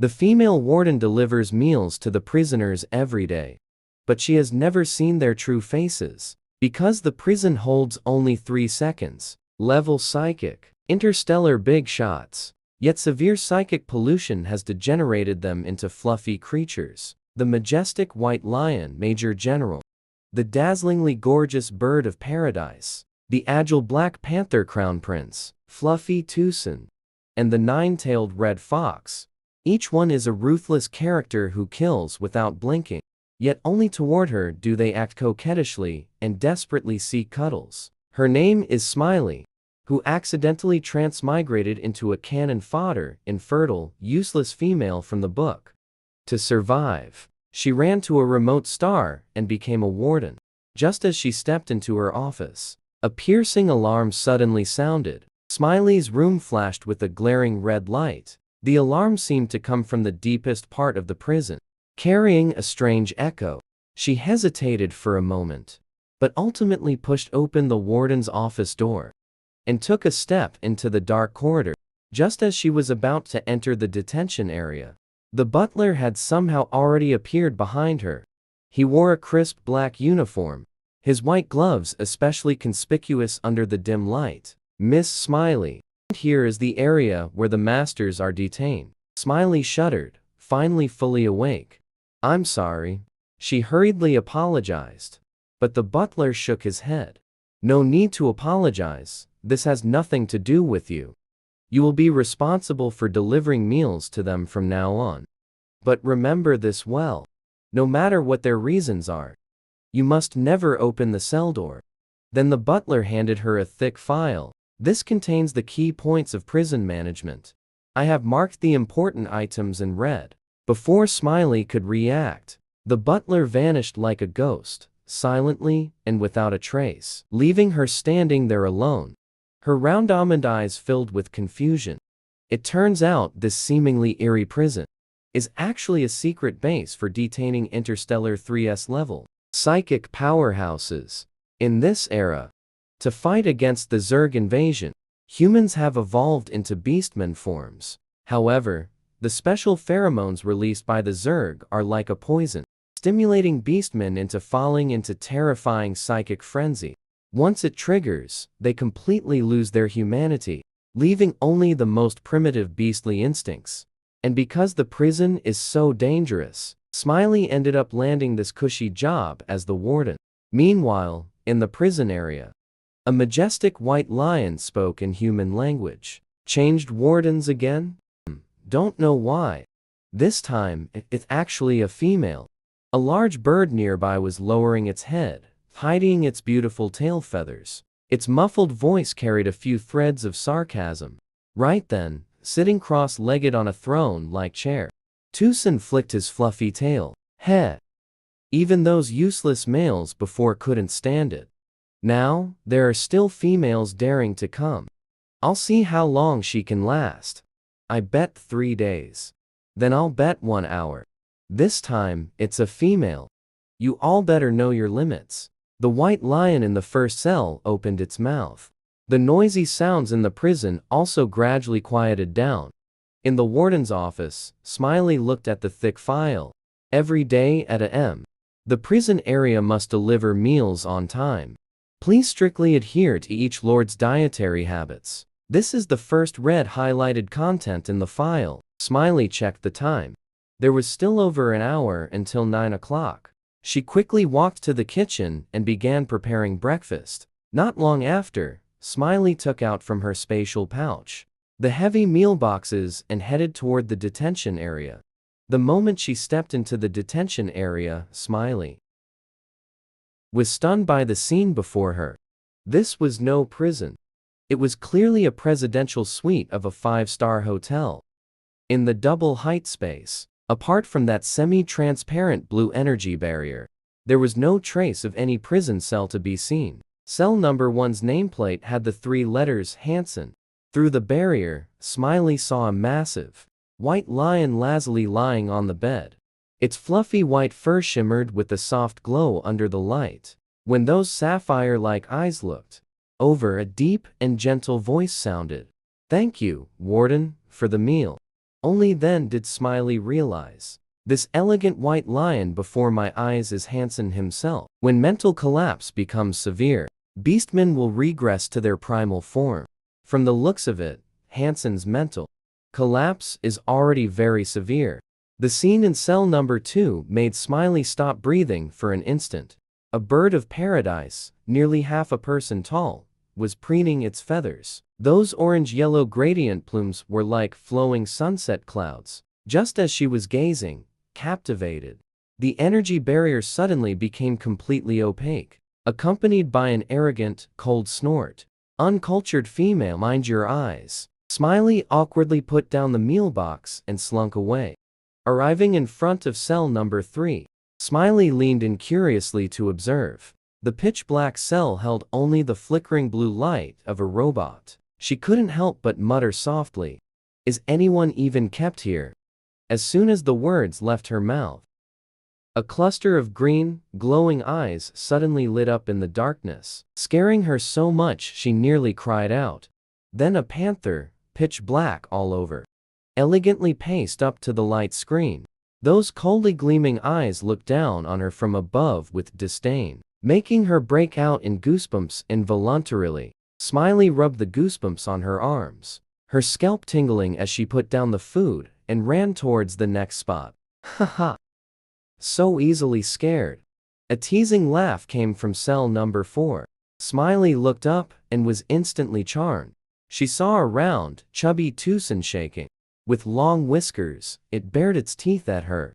The female warden delivers meals to the prisoners every day. But she has never seen their true faces. Because the prison holds only 3 seconds. Level psychic. Interstellar big shots. Yet severe psychic pollution has degenerated them into fluffy creatures. The majestic white lion Major General. The dazzlingly gorgeous bird of paradise. The agile black panther crown prince, Fluffy Tucson. And the 9-tailed red fox. Each one is a ruthless character who kills without blinking. Yet only toward her do they act coquettishly and desperately seek cuddles. Her name is Smiley, who accidentally transmigrated into a cannon fodder, infertile, useless female from the book. To survive, she ran to a remote star and became a warden. Just as she stepped into her office, a piercing alarm suddenly sounded. Smiley's room flashed with a glaring red light. The alarm seemed to come from the deepest part of the prison, carrying a strange echo. She hesitated for a moment, but ultimately pushed open the warden's office door and took a step into the dark corridor. Just as she was about to enter the detention area, the butler had somehow already appeared behind her. He wore a crisp black uniform, his white gloves especially conspicuous under the dim light. "Miss Smiley, here is the area where the masters are detained." Smiley shuddered, finally fully awake. "I'm sorry." She hurriedly apologized, but the butler shook his head. "No need to apologize. This has nothing to do with you. You will be responsible for delivering meals to them from now on. But remember this well. No matter what their reasons are, you must never open the cell door." Then the butler handed her a thick file. "This contains the key points of prison management. I have marked the important items in red." Before Smiley could react, the butler vanished like a ghost, silently and without a trace, leaving her standing there alone, her round almond eyes filled with confusion. It turns out this seemingly eerie prison is actually a secret base for detaining interstellar 3S level psychic powerhouses. In this era, to fight against the Zerg invasion, humans have evolved into Beastmen forms. However, the special pheromones released by the Zerg are like a poison, stimulating Beastmen into falling into terrifying psychic frenzy. Once it triggers, they completely lose their humanity, leaving only the most primitive beastly instincts. And because the prison is so dangerous, Smiley ended up landing this cushy job as the warden. Meanwhile, in the prison area, a majestic white lion spoke in human language. "Changed wardens again? Don't know why. This time, it's actually a female." A large bird nearby was lowering its head, hiding its beautiful tail feathers. Its muffled voice carried a few threads of sarcasm. Right then, sitting cross-legged on a throne-like chair, Tucson flicked his fluffy tail. "Heh. Even those useless males before couldn't stand it. Now, there are still females daring to come. I'll see how long she can last. I bet 3 days. Then I'll bet 1 hour. This time, it's a female. You all better know your limits." The white lion in the first cell opened its mouth. The noisy sounds in the prison also gradually quieted down. In the warden's office, Smiley looked at the thick file. "Every day at a.m. The prison area must deliver meals on time. Please strictly adhere to each lord's dietary habits." This is the first red highlighted content in the file. Smiley checked the time. There was still over an hour until 9 o'clock. She quickly walked to the kitchen and began preparing breakfast. Not long after, Smiley took out from her spatial pouch the heavy meal boxes and headed toward the detention area. The moment she stepped into the detention area, Smiley was stunned by the scene before her. This was no prison. It was clearly a presidential suite of a 5-star hotel. In the double height space, apart from that semi-transparent blue energy barrier, there was no trace of any prison cell to be seen. Cell number 1's nameplate had the 3 letters Hansen. Through the barrier, Smiley saw a massive, white lion lazily lying on the bed. Its fluffy white fur shimmered with a soft glow under the light. When those sapphire-like eyes looked over, a deep and gentle voice sounded. "Thank you, Warden, for the meal. Only then did Smiley realize. This elegant white lion before my eyes is Hansen himself. When mental collapse becomes severe, Beastmen will regress to their primal form. From the looks of it, Hansen's mental collapse is already very severe. The scene in cell number 2 made Smiley stop breathing for an instant. A bird of paradise, nearly half a person tall, was preening its feathers. Those orange-yellow gradient plumes were like flowing sunset clouds. Just as she was gazing, captivated, the energy barrier suddenly became completely opaque, accompanied by an arrogant, cold snort. Uncultured female, mind your eyes. Smiley awkwardly put down the meal box and slunk away. Arriving in front of cell number 3, Smiley leaned in curiously to observe. The pitch-black cell held only the flickering blue light of a robot. She couldn't help but mutter softly, "Is anyone even kept here?" As soon as the words left her mouth, a cluster of green, glowing eyes suddenly lit up in the darkness, scaring her so much she nearly cried out. Then a panther, pitch black all over, elegantly paced up to the light screen. Those coldly gleaming eyes looked down on her from above with disdain, making her break out in goosebumps involuntarily. Smiley rubbed the goosebumps on her arms, her scalp tingling as she put down the food and ran towards the next spot. Haha. So easily scared. A teasing laugh came from cell number 4. Smiley looked up and was instantly charmed. She saw a round, chubby Tucson shaking. With long whiskers, it bared its teeth at her.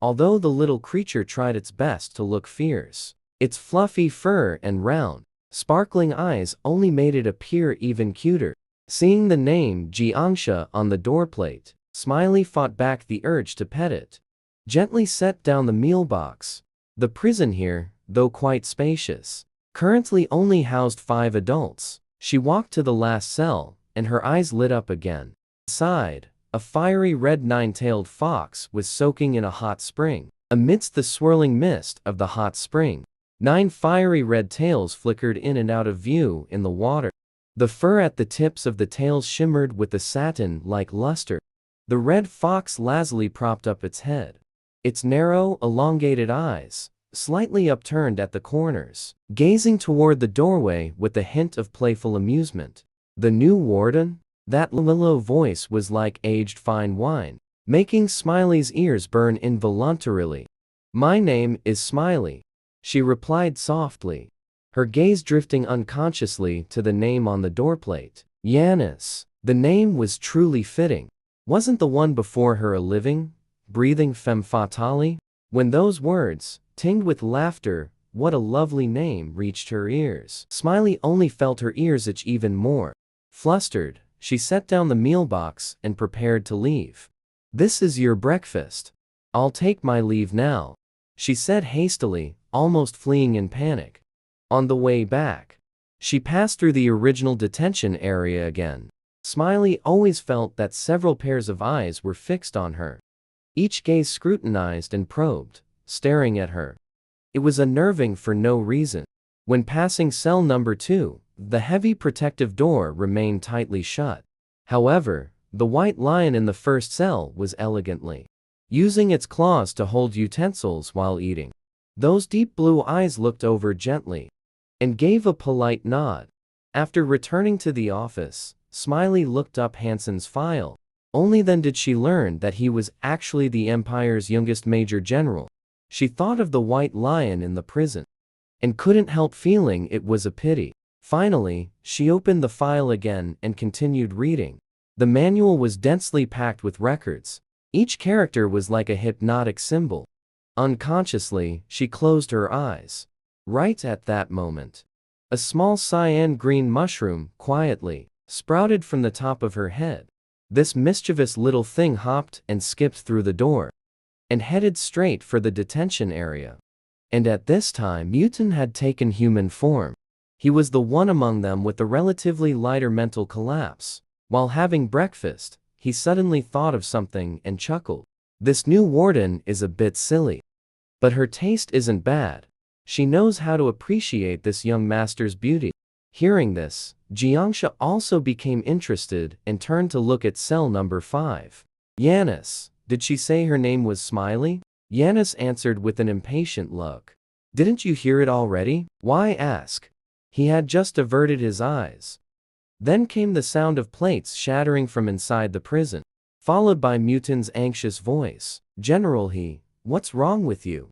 Although the little creature tried its best to look fierce, its fluffy fur and round, sparkling eyes only made it appear even cuter. Seeing the name Jiangsha on the doorplate, Smiley fought back the urge to pet it. Gently set down the meal box. The prison here, though quite spacious, currently only housed 5 adults. She walked to the last cell, and her eyes lit up again. Inside, a fiery red 9-tailed fox was soaking in a hot spring. Amidst the swirling mist of the hot spring, 9 fiery red tails flickered in and out of view in the water. The fur at the tips of the tails shimmered with a satin-like luster. The red fox lazily propped up its head, its narrow, elongated eyes slightly upturned at the corners, gazing toward the doorway with a hint of playful amusement. The new warden? That low voice was like aged fine wine, making Smiley's ears burn involuntarily. "My name is Smiley," she replied softly, her gaze drifting unconsciously to the name on the doorplate. Yanis. The name was truly fitting. Wasn't the one before her a living, breathing femme fatale? When those words, tinged with laughter, "What a lovely name," reached her ears, Smiley only felt her ears itch even more. Flustered, she set down the meal box and prepared to leave. "This is your breakfast. I'll take my leave now," she said hastily, almost fleeing in panic. On the way back, she passed through the original detention area again. Smiley always felt that several pairs of eyes were fixed on her. Each gaze scrutinized and probed, staring at her. It was unnerving for no reason. When passing cell number 2, the heavy protective door remained tightly shut. However, the white lion in the first cell was elegantly using its claws to hold utensils while eating. Those deep blue eyes looked over gently and gave a polite nod. After returning to the office, Smiley looked up Hansen's file. Only then did she learn that he was actually the Empire's youngest Major General. She thought of the white lion in the prison and couldn't help feeling it was a pity. Finally, she opened the file again and continued reading. The manual was densely packed with records. Each character was like a hypnotic symbol. Unconsciously, she closed her eyes. Right at that moment, a small cyan-green mushroom quietly sprouted from the top of her head. This mischievous little thing hopped and skipped through the door and headed straight for the detention area. And at this time, Mutant had taken human form. He was the one among them with the relatively lighter mental collapse. While having breakfast, he suddenly thought of something and chuckled. This new warden is a bit silly, but her taste isn't bad. She knows how to appreciate this young master's beauty. Hearing this, Jiangsha also became interested and turned to look at cell number 5. Yanis, did she say her name was Smiley? Yanis answered with an impatient look. Didn't you hear it already? Why ask? He had just averted his eyes. Then came the sound of plates shattering from inside the prison, followed by Mutin's anxious voice. General what's wrong with you?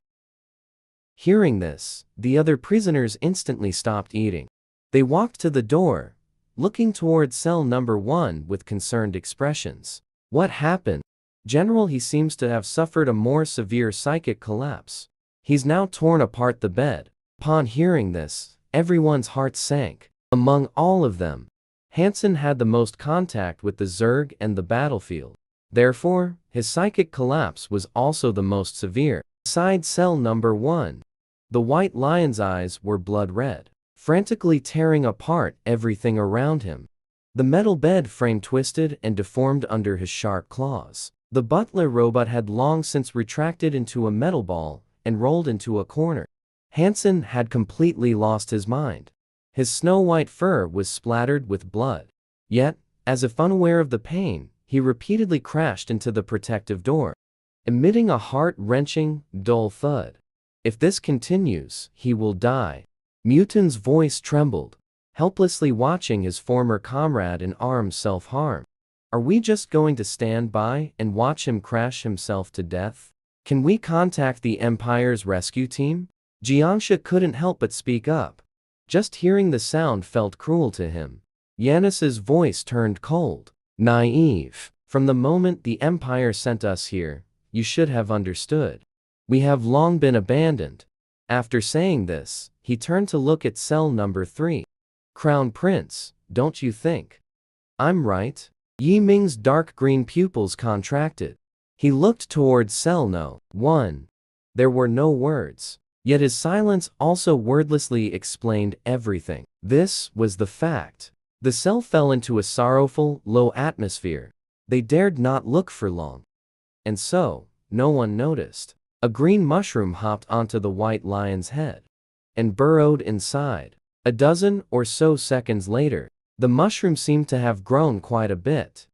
Hearing this, the other prisoners instantly stopped eating. They walked to the door, looking toward cell number 1 with concerned expressions. What happened? General, he seems to have suffered a more severe psychic collapse. He's now torn apart the bed. Upon hearing this, everyone's hearts sank. Among all of them, Hansen had the most contact with the Zerg and the battlefield. Therefore, his psychic collapse was also the most severe. Inside cell number 1, the White Lion's eyes were blood red, frantically tearing apart everything around him. The metal bed frame twisted and deformed under his sharp claws. The butler robot had long since retracted into a metal ball and rolled into a corner. Hansen had completely lost his mind. His snow-white fur was splattered with blood. Yet, as if unaware of the pain, he repeatedly crashed into the protective door, emitting a heart-wrenching, dull thud. If this continues, he will die. Mutin's voice trembled, helplessly watching his former comrade in arms self-harm. Are we just going to stand by and watch him crash himself to death? Can we contact the Empire's rescue team? Jiangsha couldn't help but speak up. Just hearing the sound felt cruel to him. Yanis's voice turned cold. Naive. From the moment the Empire sent us here, you should have understood. We have long been abandoned. After saying this, he turned to look at cell number 3. Crown Prince, don't you think I'm right? Yi Ming's dark green pupils contracted. He looked towards cell no. 1. There were no words. Yet his silence also wordlessly explained everything. This was the fact. The cell fell into a sorrowful, low atmosphere. They dared not look for long. And so, no one noticed. A green mushroom hopped onto the White Lion's head and burrowed inside. A dozen or so seconds later, the mushroom seemed to have grown quite a bit.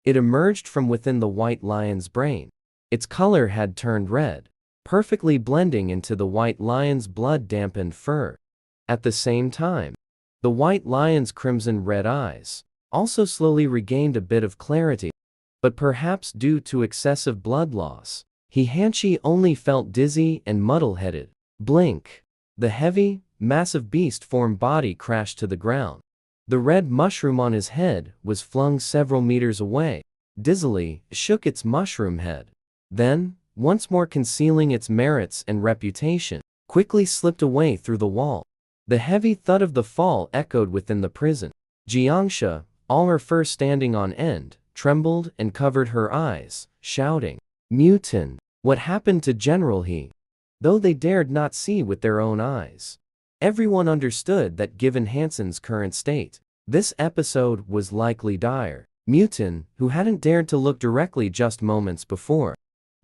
It emerged from within the White Lion's brain. Its color had turned red, perfectly blending into the White Lion's blood-dampened fur. At the same time, the White Lion's crimson-red eyes also slowly regained a bit of clarity, but perhaps due to excessive blood loss, Hanshi only felt dizzy and muddle-headed. Blink. The heavy, massive beast-form body crashed to the ground. The red mushroom on his head was flung several meters away. Dizzily, shook its mushroom head. Then, once more concealing its merits and reputation, quickly slipped away through the wall. The heavy thud of the fall echoed within the prison. Jiangsha, all her fur standing on end, trembled and covered her eyes, shouting, Mutin! What happened to General He? Though they dared not see with their own eyes, everyone understood that given Hansen's current state, this episode was likely dire. Mutin, who hadn't dared to look directly just moments before,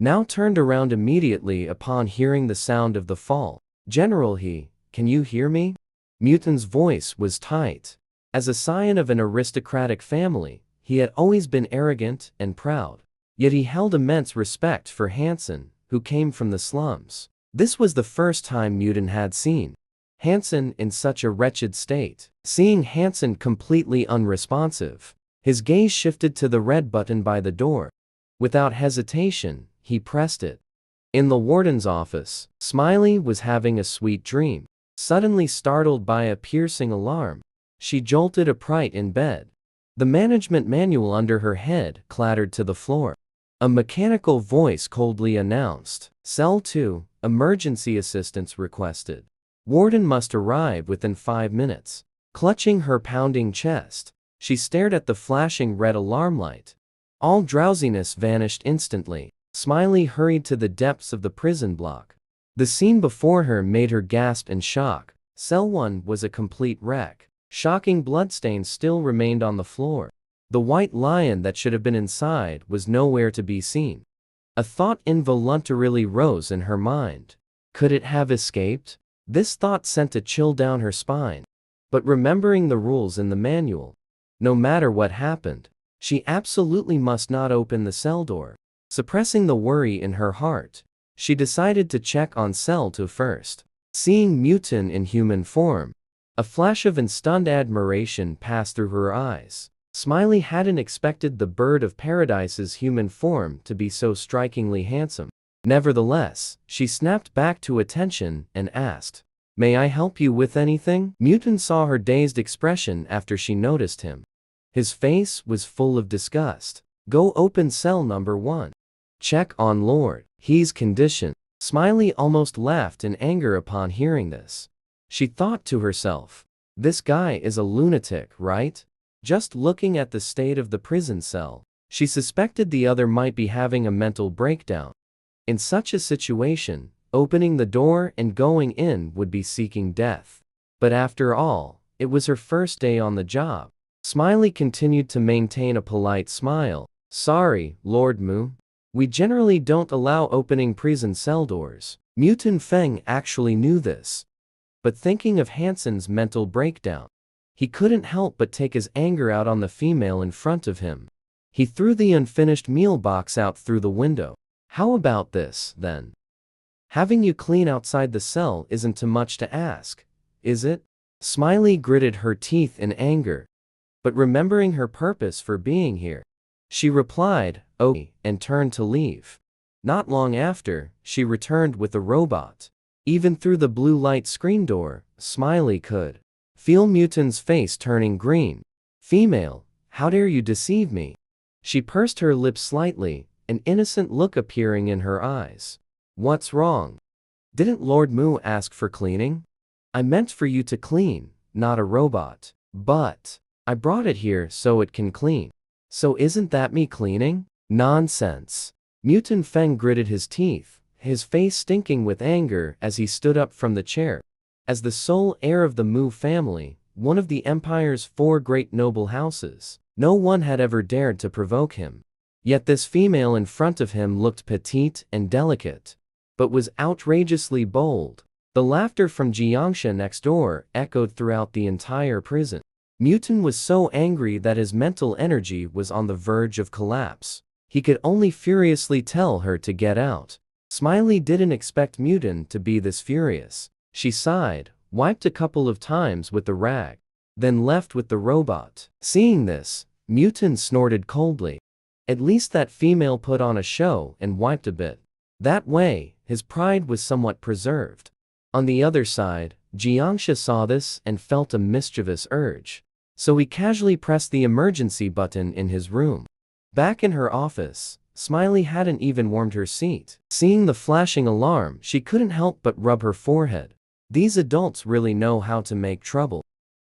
now turned around immediately upon hearing the sound of the fall. General He, can you hear me? Mutin's voice was tight. As a scion of an aristocratic family, he had always been arrogant and proud. Yet he held immense respect for Hansen, who came from the slums. This was the first time Mutin had seen Hansen in such a wretched state. Seeing Hansen completely unresponsive, his gaze shifted to the red button by the door. Without hesitation, he pressed it. In the warden's office, Smiley was having a sweet dream. Suddenly startled by a piercing alarm, she jolted upright in bed. The management manual under her head clattered to the floor. A mechanical voice coldly announced, Cell 2, emergency assistance requested. Warden must arrive within 5 minutes. Clutching her pounding chest, she stared at the flashing red alarm light. All drowsiness vanished instantly. Smiley hurried to the depths of the prison block. The scene before her made her gasp in shock. Cell 1 was a complete wreck. Shocking bloodstains still remained on the floor. The White Lion that should have been inside was nowhere to be seen. A thought involuntarily rose in her mind. Could it have escaped? This thought sent a chill down her spine. But remembering the rules in the manual, no matter what happened, She absolutely must not open the cell door. Suppressing the worry in her heart, she decided to check on Cell 2 first. Seeing Mutin in human form, a flash of stunned admiration passed through her eyes. Smiley hadn't expected the bird of paradise's human form to be so strikingly handsome. Nevertheless, she snapped back to attention and asked, "May I help you with anything?" Mutin saw her dazed expression after she noticed him. His face was full of disgust. "Go open cell number 1. Check on Lord. He's condition." Smiley almost laughed in anger upon hearing this. She thought to herself, "This guy is a lunatic, right?" Just looking at the state of the prison cell, she suspected the other might be having a mental breakdown. In such a situation, opening the door and going in would be seeking death. But after all, it was her first day on the job. Smiley continued to maintain a polite smile. "Sorry, Lord Mu. We generally don't allow opening prison cell doors." Mutin Feng actually knew this. But thinking of Hansen's mental breakdown, he couldn't help but take his anger out on the female in front of him. He threw the unfinished meal box out through the window. "How about this, then? Having you clean outside the cell isn't too much to ask, is it?" Smiley gritted her teeth in anger. But remembering her purpose for being here, she replied, "Okay," and turned to leave. Not long after, she returned with a robot. Even through the blue light screen door, Smiley could feel Mutin's face turning green. "Female, how dare you deceive me?" She pursed her lips slightly, an innocent look appearing in her eyes. "What's wrong? Didn't Lord Mu ask for cleaning? I meant for you to clean, not a robot. But I brought it here so it can clean. So isn't that me cleaning?" "Nonsense." Mutin Feng gritted his teeth, his face stinking with anger as he stood up from the chair. As the sole heir of the Mu family, one of the empire's 4 great noble houses, no one had ever dared to provoke him. Yet this female in front of him looked petite and delicate, but was outrageously bold. The laughter from Jiangsha next door echoed throughout the entire prison. Mutin was so angry that his mental energy was on the verge of collapse. He could only furiously tell her to get out. Smiley didn't expect Mutin to be this furious. She sighed, wiped a couple of times with the rag, then left with the robot. Seeing this, Mutin snorted coldly. At least that female put on a show and wiped a bit. That way, his pride was somewhat preserved. On the other side, Jiangsha saw this and felt a mischievous urge. So he casually pressed the emergency button in his room. Back in her office, Smiley hadn't even warmed her seat. Seeing the flashing alarm, she couldn't help but rub her forehead. These adults really know how to make trouble.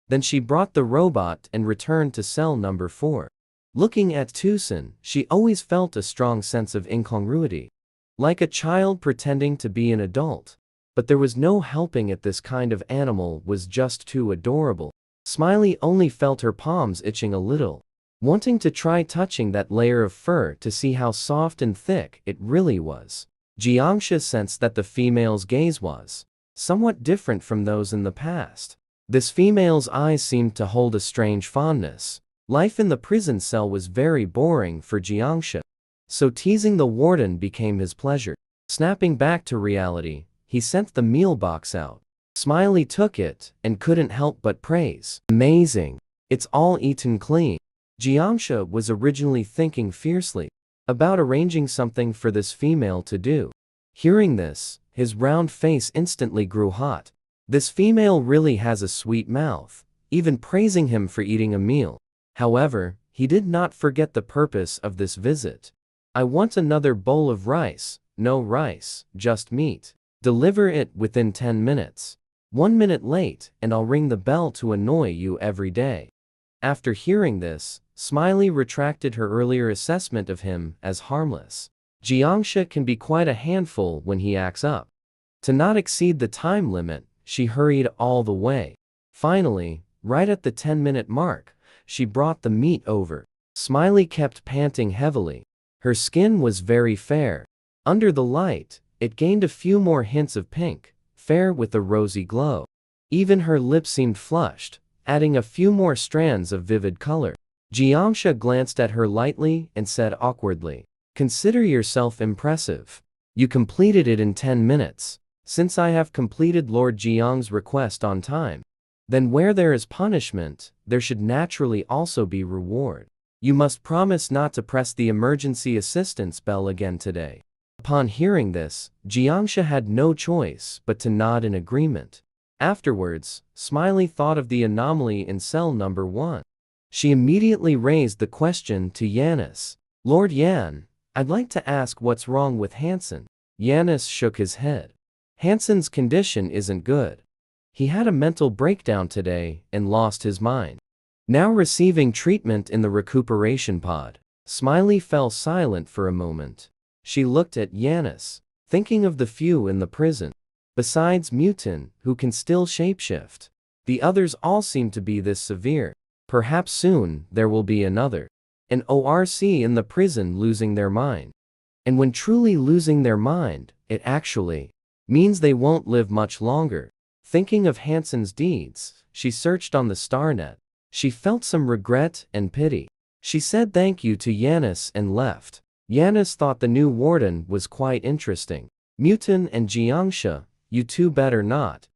Then she brought the robot and returned to cell number 4. Looking at Tucson, she always felt a strong sense of incongruity. Like a child pretending to be an adult. But there was no helping it, this kind of animal was just too adorable. Smiley only felt her palms itching a little, wanting to try touching that layer of fur to see how soft and thick it really was. Jiangsha sensed that the female's gaze was somewhat different from those in the past. This female's eyes seemed to hold a strange fondness. Life in the prison cell was very boring for Jiangsha, so teasing the warden became his pleasure. Snapping back to reality, he sent the meal box out. Smiley took it and couldn't help but praise. "Amazing. It's all eaten clean." Jiangsha was originally thinking fiercely about arranging something for this female to do. Hearing this, his round face instantly grew hot. This female really has a sweet mouth, even praising him for eating a meal. However, he did not forget the purpose of this visit. "I want another bowl of rice." "No rice, just meat. Deliver it within 10 minutes. 1 minute late and I'll ring the bell to annoy you every day." After hearing this, Smiley retracted her earlier assessment of him as harmless. Jiangsha can be quite a handful when he acts up. To not exceed the time limit, she hurried all the way. Finally, right at the 10-minute mark, she brought the meat over. Smiley kept panting heavily. Her skin was very fair. Under the light, it gained a few more hints of pink, fair with a rosy glow. Even her lips seemed flushed, adding a few more strands of vivid color. Jiangsha glanced at her lightly and said awkwardly, "Consider yourself impressive. You completed it in 10 minutes. Since I have completed Lord Jiang's request on time, then where there is punishment, there should naturally also be reward. You must promise not to press the emergency assistance bell again today." Upon hearing this, Jiangsha had no choice but to nod in agreement. Afterwards, Smiley thought of the anomaly in cell number 1. She immediately raised the question to Yanis. "Lord Yan, I'd like to ask what's wrong with Hansen." Yanis shook his head. "Hansen's condition isn't good. He had a mental breakdown today and lost his mind. Now receiving treatment in the recuperation pod." Smiley fell silent for a moment. She looked at Yanis, thinking of the few in the prison. Besides Mutin, who can still shapeshift, the others all seem to be this severe. Perhaps soon there will be an ORC in the prison losing their mind. And when truly losing their mind, it actually means they won't live much longer. Thinking of Hansen's deeds, she searched on the StarNet. She felt some regret and pity. She said thank you to Yanis and left. Yanis thought the new warden was quite interesting. "Mutin and Jiangsha, you two better not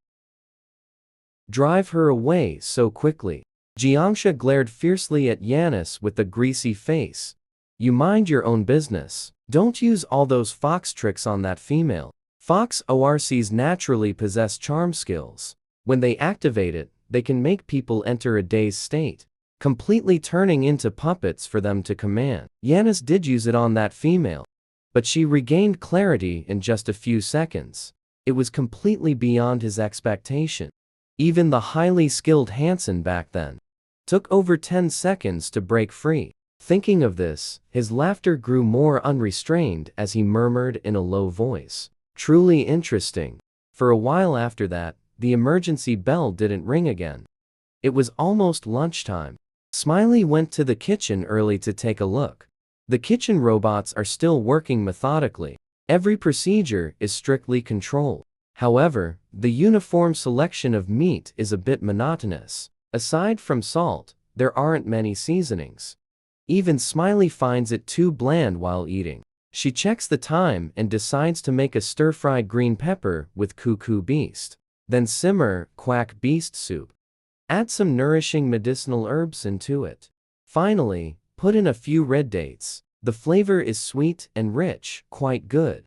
drive her away so quickly." Jiangsha glared fiercely at Yanis with a greasy face. "You mind your own business. Don't use all those fox tricks on that female." Fox ORCs naturally possess charm skills. When they activate it, they can make people enter a dazed state, completely turning into puppets for them to command. Yanis did use it on that female, but she regained clarity in just a few seconds. It was completely beyond his expectation. Even the highly skilled Hansen back then took over 10 seconds to break free. Thinking of this, his laughter grew more unrestrained as he murmured in a low voice, "Truly interesting." For a while after that, the emergency bell didn't ring again. It was almost lunchtime. Smiley went to the kitchen early to take a look. The kitchen robots are still working methodically. Every procedure is strictly controlled. However, the uniform selection of meat is a bit monotonous. Aside from salt, there aren't many seasonings. Even Smiley finds it too bland while eating. She checks the time and decides to make a stir-fried green pepper with cuckoo beast. Then simmer quack beast soup. Add some nourishing medicinal herbs into it. Finally, put in a few red dates. The flavor is sweet and rich, quite good.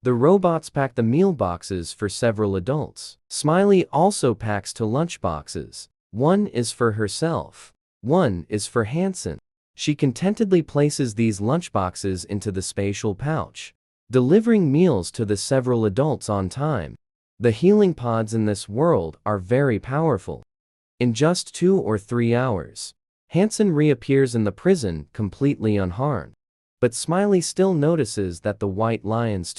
The robots pack the meal boxes for several adults. Smiley also packs 2 lunch boxes. One is for herself. One is for Hansen. She contentedly places these lunchboxes into the spatial pouch, delivering meals to the several adults on time. The healing pods in this world are very powerful. In just 2 or 3 hours, Hansen reappears in the prison completely unharmed. But Smiley still notices that the white lion's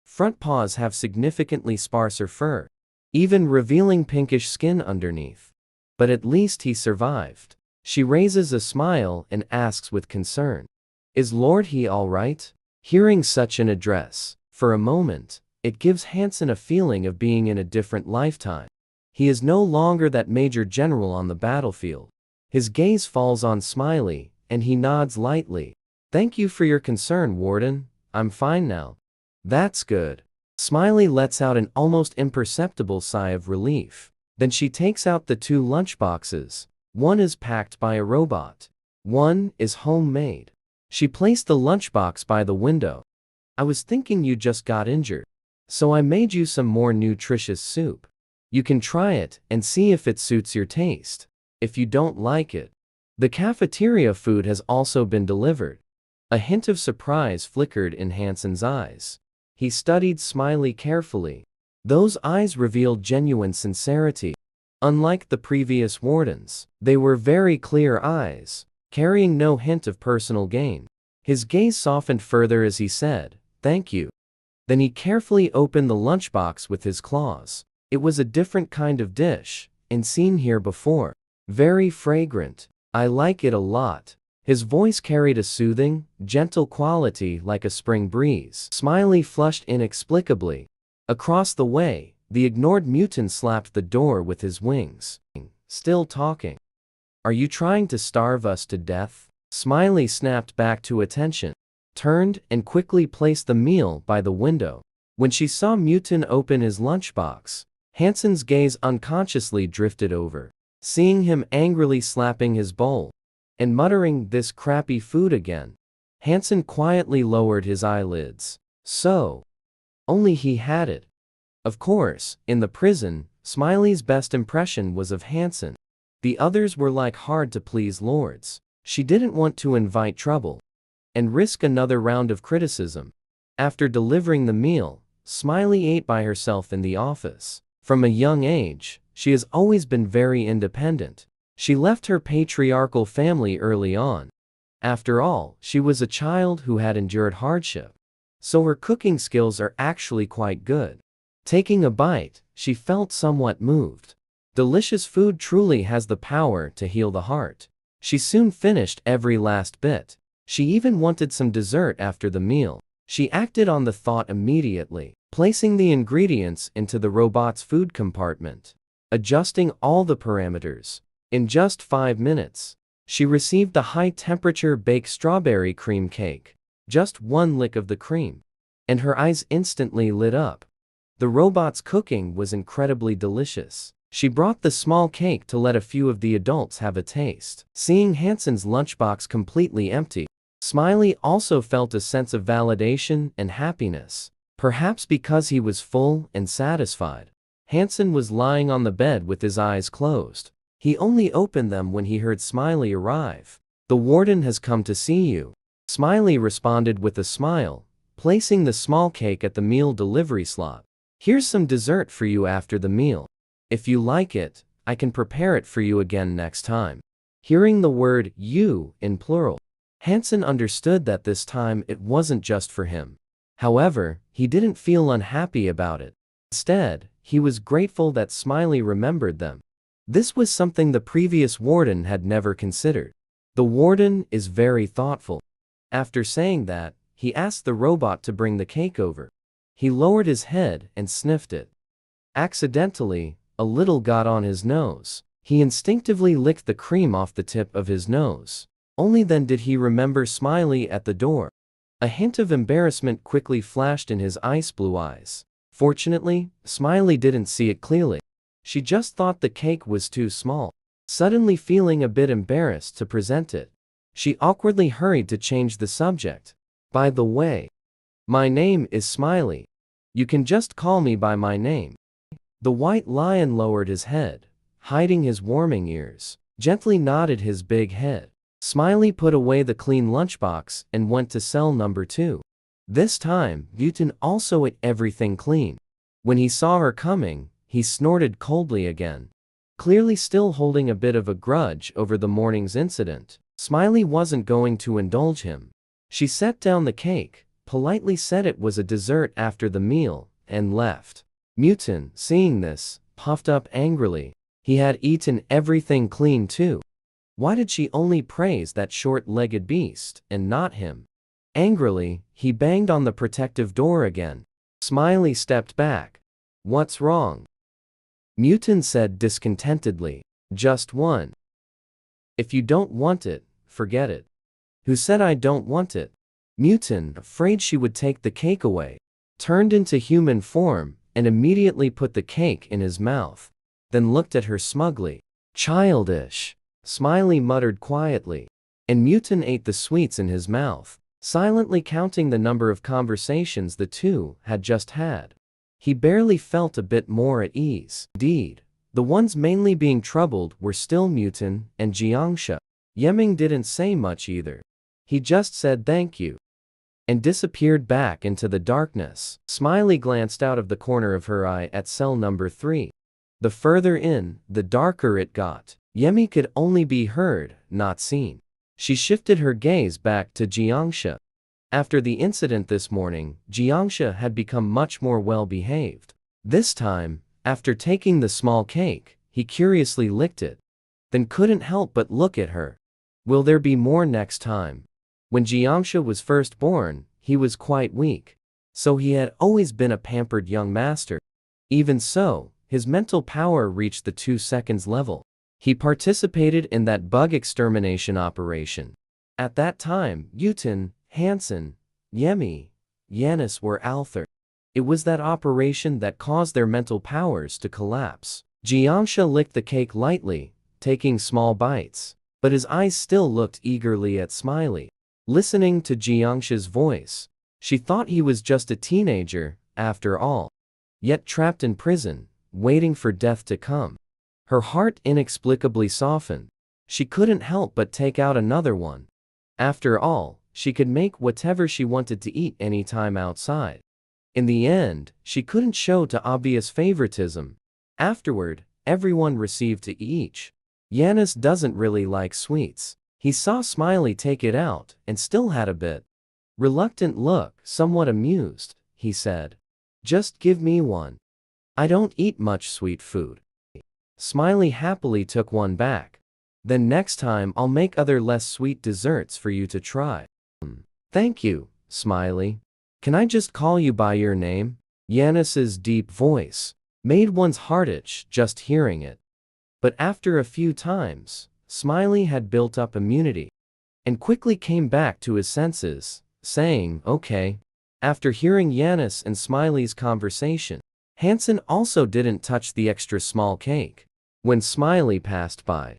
front paws have significantly sparser fur, even revealing pinkish skin underneath. But at least he survived. She raises a smile and asks with concern, "Is Lord He all right?" Hearing such an address, for a moment, it gives Hansen a feeling of being in a different lifetime. He is no longer that major general on the battlefield. His gaze falls on Smiley, and he nods lightly. "Thank you for your concern, Warden. I'm fine now." "That's good." Smiley lets out an almost imperceptible sigh of relief. Then she takes out the 2 lunchboxes. One is packed by a robot. One is homemade. She placed the lunchbox by the window. "I was thinking you just got injured, so I made you some more nutritious soup. You can try it and see if it suits your taste. If you don't like it." The cafeteria food has also been delivered. A hint of surprise flickered in Hansen's eyes. He studied Smiley carefully. Those eyes revealed genuine sincerity. Unlike the previous wardens, they were very clear eyes, carrying no hint of personal gain. His gaze softened further as he said, "Thank you." Then he carefully opened the lunchbox with his claws. It was a different kind of dish, and seen here before. Very fragrant. "I like it a lot." His voice carried a soothing, gentle quality like a spring breeze. Smiley flushed inexplicably. Across the way, the ignored mutant slapped the door with his wings. Still talking. Are you trying to starve us to death? Smiley snapped back to attention, turned and quickly placed the meal by the window. When she saw Mutin open his lunchbox, Hansen's gaze unconsciously drifted over, seeing him angrily slapping his bowl and muttering, "This crappy food again." Hansen quietly lowered his eyelids. So, only he had it. Of course, in the prison, Smiley's best impression was of Hansen. The others were like hard-to-please lords. She didn't want to invite trouble and risk another round of criticism. After delivering the meal, Smiley ate by herself in the office. From a young age, she has always been very independent. She left her patriarchal family early on. After all, she was a child who had endured hardship, so her cooking skills are actually quite good. Taking a bite, she felt somewhat moved. Delicious food truly has the power to heal the heart. She soon finished every last bit. She even wanted some dessert after the meal. She acted on the thought immediately, placing the ingredients into the robot's food compartment, adjusting all the parameters. In just 5 minutes, she received the high-temperature baked strawberry cream cake. Just one lick of the cream, and her eyes instantly lit up. The robot's cooking was incredibly delicious. She brought the small cake to let a few of the adults have a taste. Seeing Hansen's lunchbox completely empty, Smiley also felt a sense of validation and happiness. Perhaps because he was full and satisfied. Hansen was lying on the bed with his eyes closed. He only opened them when he heard Smiley arrive. "The warden has come to see you." Smiley responded with a smile, placing the small cake at the meal delivery slot. "Here's some dessert for you after the meal. If you like it, I can prepare it for you again next time." Hearing the word "you" in plural, Hansen understood that this time it wasn't just for him. However, he didn't feel unhappy about it. Instead, he was grateful that Smiley remembered them. This was something the previous warden had never considered. "The warden is very thoughtful." After saying that, he asked the robot to bring the cake over. He lowered his head and sniffed it. Accidentally, a little got on his nose. He instinctively licked the cream off the tip of his nose. Only then did he remember Smiley at the door. A hint of embarrassment quickly flashed in his ice blue eyes. Fortunately, Smiley didn't see it clearly. She just thought the cake was too small. Suddenly feeling a bit embarrassed to present it, she awkwardly hurried to change the subject. "By the way, my name is Smiley. You can just call me by my name." The white lion lowered his head, hiding his warming ears, gently nodded his big head. Smiley put away the clean lunchbox and went to cell number 2. This time, Mutin also ate everything clean. When he saw her coming, he snorted coldly again. Clearly still holding a bit of a grudge over the morning's incident, Smiley wasn't going to indulge him. She set down the cake, politely said it was a dessert after the meal, and left. Mutin, seeing this, puffed up angrily. He had eaten everything clean too. Why did she only praise that short-legged beast, and not him? Angrily, he banged on the protective door again. Smiley stepped back. "What's wrong?" Mutin said discontentedly. "Just one. If you don't want it, forget it." "Who said I don't want it?" Mutin, afraid she would take the cake away, turned into human form and immediately put the cake in his mouth, then looked at her smugly. "Childish," Smiley muttered quietly, and Mutin ate the sweets in his mouth, silently counting the number of conversations the two had just had. He barely felt a bit more at ease. Indeed, the ones mainly being troubled were still Mutin and Jiangsha. Yeming didn't say much either. He just said thank you and disappeared back into the darkness. Smiley glanced out of the corner of her eye at cell number 3. The further in, the darker it got. Yemi could only be heard, not seen. She shifted her gaze back to Jiangsha. After the incident this morning, Jiangsha had become much more well-behaved. This time, after taking the small cake, he curiously licked it, then couldn't help but look at her. Will there be more next time? When Jiangsha was first born, he was quite weak, so he had always been a pampered young master. Even so, his mental power reached the 2 seconds level. He participated in that bug extermination operation. At that time, Uten, Hansen, Yemi, Yanis were Althor. It was that operation that caused their mental powers to collapse. Jiangsha licked the cake lightly, taking small bites, but his eyes still looked eagerly at Smiley. Listening to Jiangsha's voice, she thought he was just a teenager, after all, yet trapped in prison, waiting for death to come. Her heart inexplicably softened. She couldn't help but take out another one. After all, she could make whatever she wanted to eat anytime outside. In the end, she couldn't show too obvious favoritism. Afterward, everyone received to each. Yanis doesn't really like sweets. He saw Smiley take it out and still had a bit. Reluctant look, somewhat amused, he said. Just give me one. I don't eat much sweet food. Smiley happily took one back. Then next time I'll make other less sweet desserts for you to try. Thank you, Smiley. Can I just call you by your name? Yanis's deep voice made one's heart itch just hearing it. But after a few times, Smiley had built up immunity and quickly came back to his senses, saying, okay. After hearing Yanis and Smiley's conversation, Hansen also didn't touch the extra small cake. When Smiley passed by,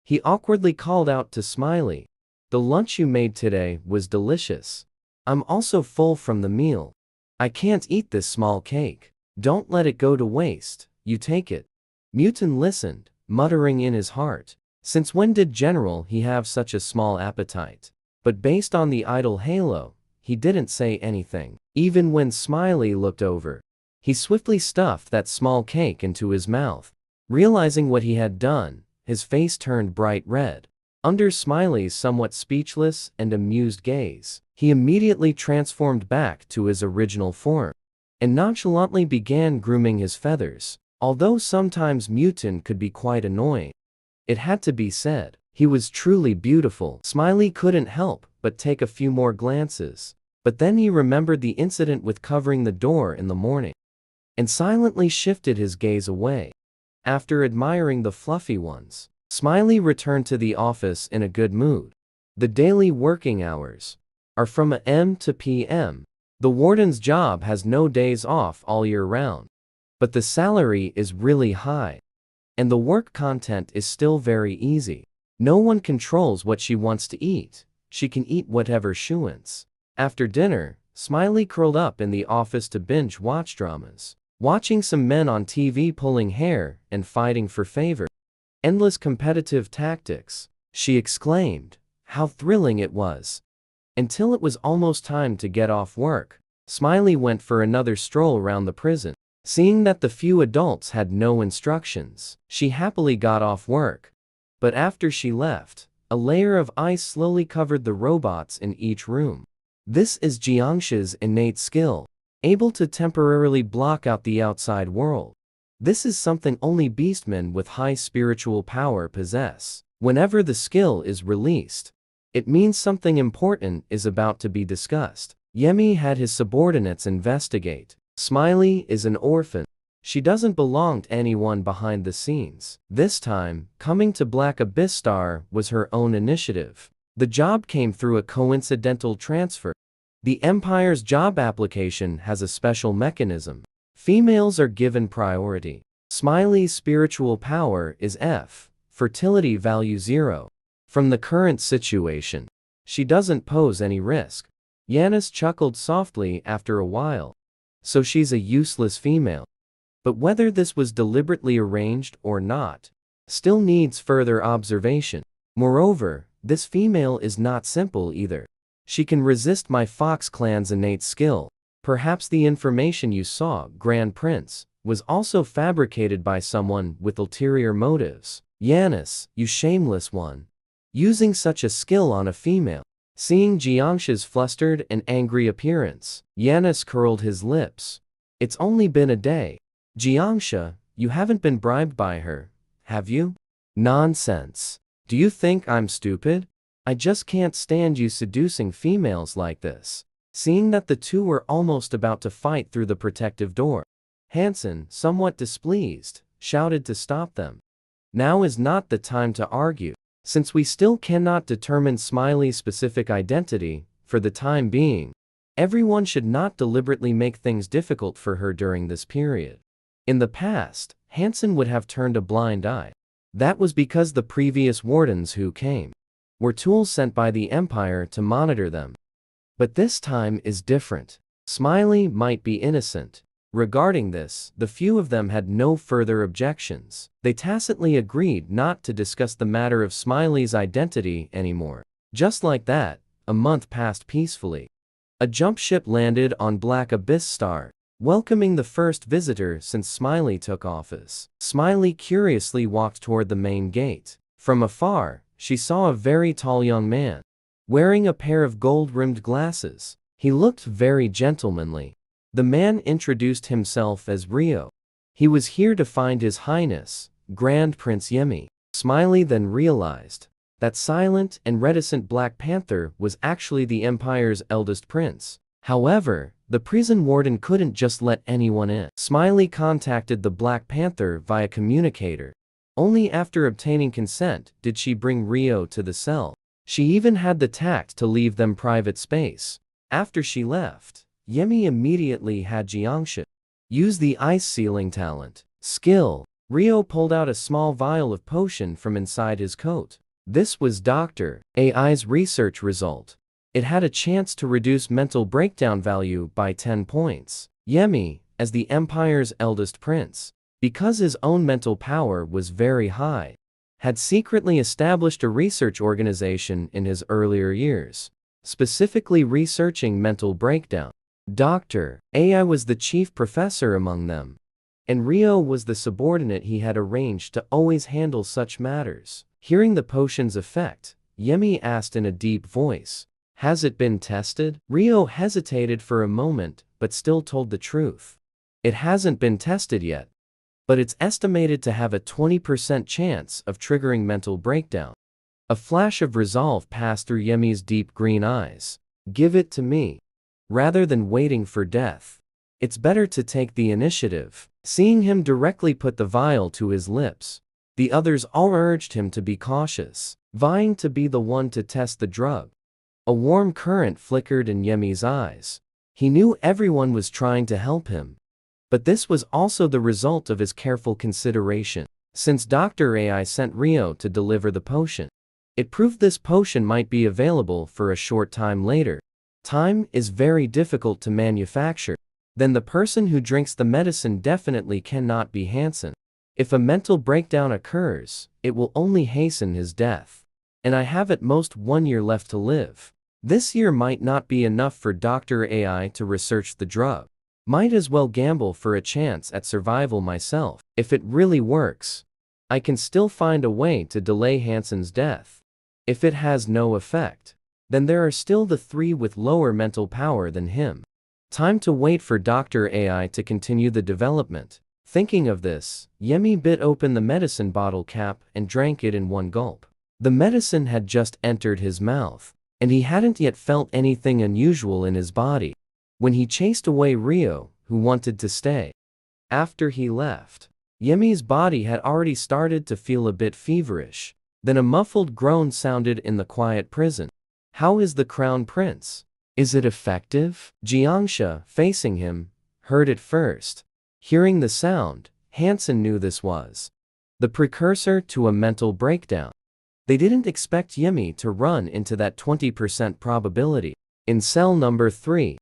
he awkwardly called out to Smiley, "The lunch you made today was delicious. I'm also full from the meal. I can't eat this small cake. Don't let it go to waste, you take it." Mutin listened, muttering in his heart, since when did General he have such a small appetite? But based on the idle halo, he didn't say anything. Even when Smiley looked over, he swiftly stuffed that small cake into his mouth. Realizing what he had done, his face turned bright red. Under Smiley's somewhat speechless and amused gaze, he immediately transformed back to his original form and nonchalantly began grooming his feathers. Although sometimes Mutin could be quite annoying, it had to be said, he was truly beautiful. Smiley couldn't help but take a few more glances, but then he remembered the incident with covering the door in the morning and silently shifted his gaze away. After admiring the fluffy ones, Smiley returned to the office in a good mood. The daily working hours are from AM to PM. The warden's job has no days off all year round. But the salary is really high. And the work content is still very easy. No one controls what she wants to eat. She can eat whatever she wants. After dinner, Smiley curled up in the office to binge watch dramas. Watching some men on TV pulling hair and fighting for favor. Endless competitive tactics, she exclaimed. How thrilling it was. Until it was almost time to get off work, Smiley went for another stroll around the prison. Seeing that the few adults had no instructions, she happily got off work. But after she left, a layer of ice slowly covered the robots in each room. This is Jiangsha's innate skill, able to temporarily block out the outside world. This is something only beastmen with high spiritual power possess. Whenever the skill is released, it means something important is about to be discussed. Yemi had his subordinates investigate. Smiley is an orphan. She doesn't belong to anyone behind the scenes. This time, coming to Black Abyss Star was her own initiative. The job came through a coincidental transfer. The Empire's job application has a special mechanism. Females are given priority. Smiley's spiritual power is F, fertility value 0. From the current situation, she doesn't pose any risk. Yanis chuckled softly after a while. So she's a useless female. But whether this was deliberately arranged or not, still needs further observation. Moreover, this female is not simple either. She can resist my Fox clan's innate skill. Perhaps the information you saw, Grand Prince, was also fabricated by someone with ulterior motives. Yanis, you shameless one. Using such a skill on a female. Seeing Jiangsha's flustered and angry appearance, Yanis curled his lips. It's only been a day. Jiangsha, you haven't been bribed by her, have you? Nonsense. Do you think I'm stupid? I just can't stand you seducing females like this. Seeing that the two were almost about to fight through the protective door, Hansen, somewhat displeased, shouted to stop them. Now is not the time to argue. Since we still cannot determine Smiley's specific identity, for the time being, everyone should not deliberately make things difficult for her during this period. In the past, Hansen would have turned a blind eye. That was because the previous wardens who came were tools sent by the Empire to monitor them. But this time is different. Smiley might be innocent. Regarding this, the few of them had no further objections. They tacitly agreed not to discuss the matter of Smiley's identity anymore. Just like that, a month passed peacefully. A jump ship landed on Black Abyss Star, welcoming the first visitor since Smiley took office. Smiley curiously walked toward the main gate. From afar, she saw a very tall young man, wearing a pair of gold-rimmed glasses. He looked very gentlemanly. The man introduced himself as Rio. He was here to find His Highness, Grand Prince Yemi. Smiley then realized that silent and reticent Black Panther was actually the Empire's eldest prince. However, the prison warden couldn't just let anyone in. Smiley contacted the Black Panther via communicator. Only after obtaining consent did she bring Rio to the cell. She even had the tact to leave them private space. After she left, Yemi immediately had Jiangsha use the ice sealing talent. Skill. Rio pulled out a small vial of potion from inside his coat. This was Dr. AI's research result. It had a chance to reduce mental breakdown value by 10 points. Yemi, as the Empire's eldest prince, because his own mental power was very high, had secretly established a research organization in his earlier years, specifically researching mental breakdown. Dr. AI was the chief professor among them, and Rio was the subordinate he had arranged to always handle such matters. Hearing the potion's effect, Yemi asked in a deep voice, "Has it been tested?" Rio hesitated for a moment, but still told the truth. "It hasn't been tested yet, but it's estimated to have a 20% chance of triggering mental breakdown." A flash of resolve passed through Yemi's deep green eyes. "Give it to me. Rather than waiting for death, it's better to take the initiative." Seeing him directly put the vial to his lips, the others all urged him to be cautious, vying to be the one to test the drug. A warm current flickered in Yemi's eyes. He knew everyone was trying to help him, but this was also the result of his careful consideration. Since Dr. AI sent Rio to deliver the potion, it proved this potion might be available for a short time later. Time is very difficult to manufacture. Then the person who drinks the medicine definitely cannot be Hansen. If a mental breakdown occurs, it will only hasten his death. And I have at most 1 year left to live. This year might not be enough for Dr. AI to research the drug. Might as well gamble for a chance at survival myself. If it really works, I can still find a way to delay Hansen's death. If it has no effect, then there are still the 3 with lower mental power than him. Time to wait for Dr. AI to continue the development. Thinking of this, Yemi bit open the medicine bottle cap and drank it in one gulp. The medicine had just entered his mouth, and he hadn't yet felt anything unusual in his body when he chased away Rio, who wanted to stay. After he left, Yemi's body had already started to feel a bit feverish. Then a muffled groan sounded in the quiet prison. "How is the Crown Prince? Is it effective?" Jiangsha, facing him, heard it first. Hearing the sound, Hansen knew this was the precursor to a mental breakdown. They didn't expect Yemi to run into that 20% probability. In cell number 3,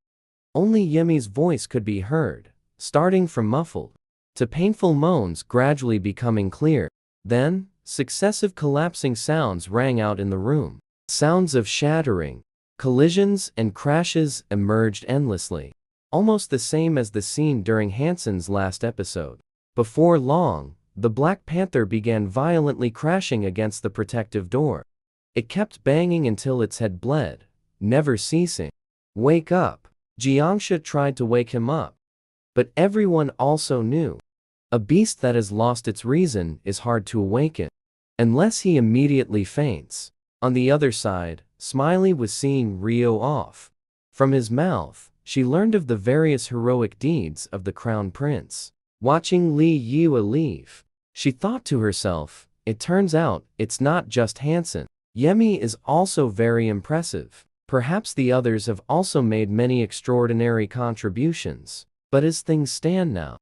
only Yemi's voice could be heard, starting from muffled to painful moans gradually becoming clear. Then, successive collapsing sounds rang out in the room. Sounds of shattering, collisions and crashes emerged endlessly, almost the same as the scene during Hansen's last episode. Before long, the Black Panther began violently crashing against the protective door. It kept banging until its head bled, never ceasing. "Wake up!" Jiangsha tried to wake him up, but everyone also knew a beast that has lost its reason is hard to awaken, unless he immediately faints. On the other side, Smiley was seeing Rio off. From his mouth, she learned of the various heroic deeds of the Crown Prince. Watching Li Yue leave, she thought to herself, It turns out, it's not just Hansen. Yemi is also very impressive. Perhaps the others have also made many extraordinary contributions. But as things stand now,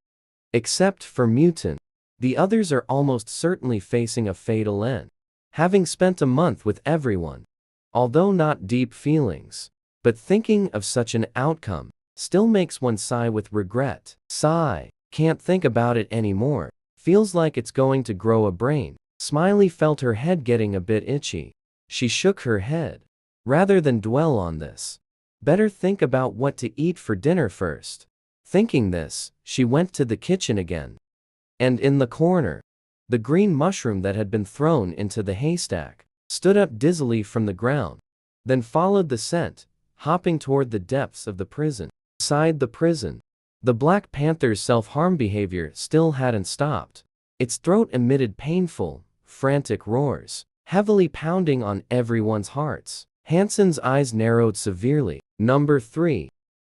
except for Mutant, the others are almost certainly facing a fatal end. Having spent a month with everyone, although not deep feelings, but thinking of such an outcome, still makes one sigh with regret. Sigh. Can't think about it anymore. Feels like it's going to grow a brain. Smiley felt her head getting a bit itchy. She shook her head. Rather than dwell on this, better think about what to eat for dinner first. Thinking this, she went to the kitchen again. And in the corner, the green mushroom that had been thrown into the haystack stood up dizzily from the ground, then followed the scent, hopping toward the depths of the prison. Inside the prison, the Black Panther's self-harm behavior still hadn't stopped. Its throat emitted painful, frantic roars, heavily pounding on everyone's hearts. Hansen's eyes narrowed severely. Number 3.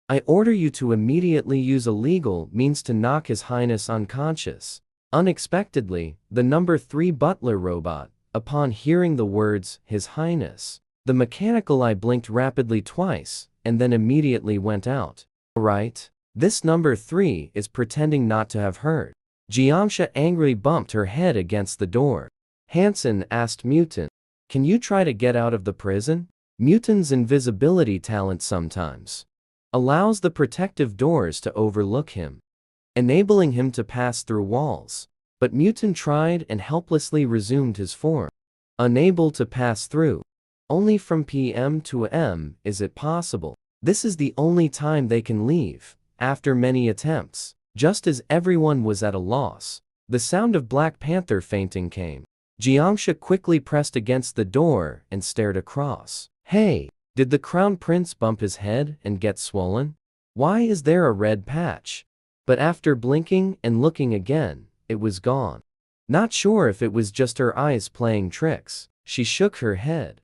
I order you to immediately use a legal means to knock His Highness unconscious. Unexpectedly, the number 3 butler robot, upon hearing the words, His Highness, the mechanical eye blinked rapidly twice, and then immediately went out. Right? This number 3 is pretending not to have heard. Jiangsha angrily bumped her head against the door. Hansen asked Mutant, can you try to get out of the prison? Mutant's invisibility talent sometimes allows the protective doors to overlook him, enabling him to pass through walls. But Mutant tried and helplessly resumed his form. Unable to pass through. Only from PM to AM is it possible. This is the only time they can leave. After many attempts, just as everyone was at a loss, the sound of Black Panther fainting came. Jiangsha quickly pressed against the door and stared across. Hey, did the Crown Prince bump his head and get swollen? Why is there a red patch? But after blinking and looking again, it was gone. Not sure if it was just her eyes playing tricks, she shook her head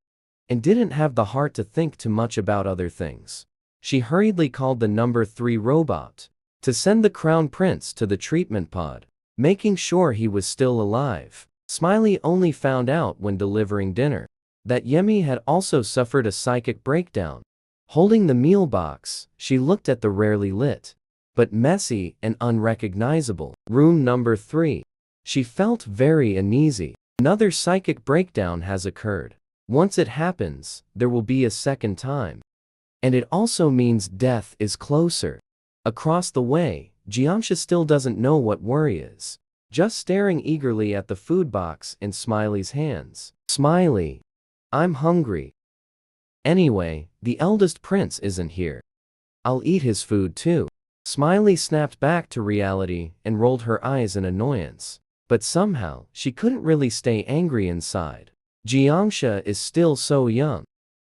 and didn't have the heart to think too much about other things. She hurriedly called the number 3 robot to send the Crown Prince to the treatment pod, making sure he was still alive. Smiley only found out when delivering dinner that Yemi had also suffered a psychic breakdown. Holding the meal box, she looked at the rarely lit, but messy and unrecognizable room number 3. She felt very uneasy. Another psychic breakdown has occurred. Once it happens, there will be a second time. And it also means death is closer. Across the way, Jiangsha still doesn't know what worry is. Just staring eagerly at the food box in Smiley's hands. Smiley, I'm hungry. Anyway, the eldest prince isn't here. I'll eat his food too. Smiley snapped back to reality and rolled her eyes in annoyance. But somehow, she couldn't really stay angry inside. Jiangsha is still so young.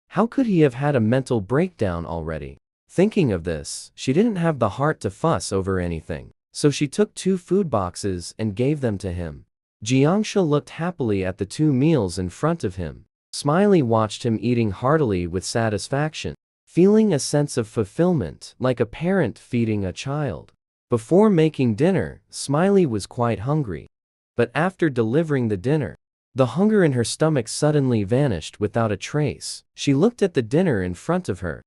How could he have had a mental breakdown already? Thinking of this, she didn't have the heart to fuss over anything. So she took 2 food boxes and gave them to him. Jiangsha looked happily at the 2 meals in front of him. Smiley watched him eating heartily with satisfaction, feeling a sense of fulfillment like a parent feeding a child. Before making dinner, Smiley was quite hungry. But after delivering the dinner, the hunger in her stomach suddenly vanished without a trace. She looked at the dinner in front of her.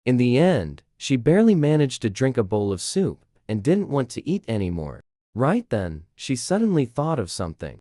In the end, she barely managed to drink a bowl of soup and didn't want to eat anymore. Right then, she suddenly thought of something.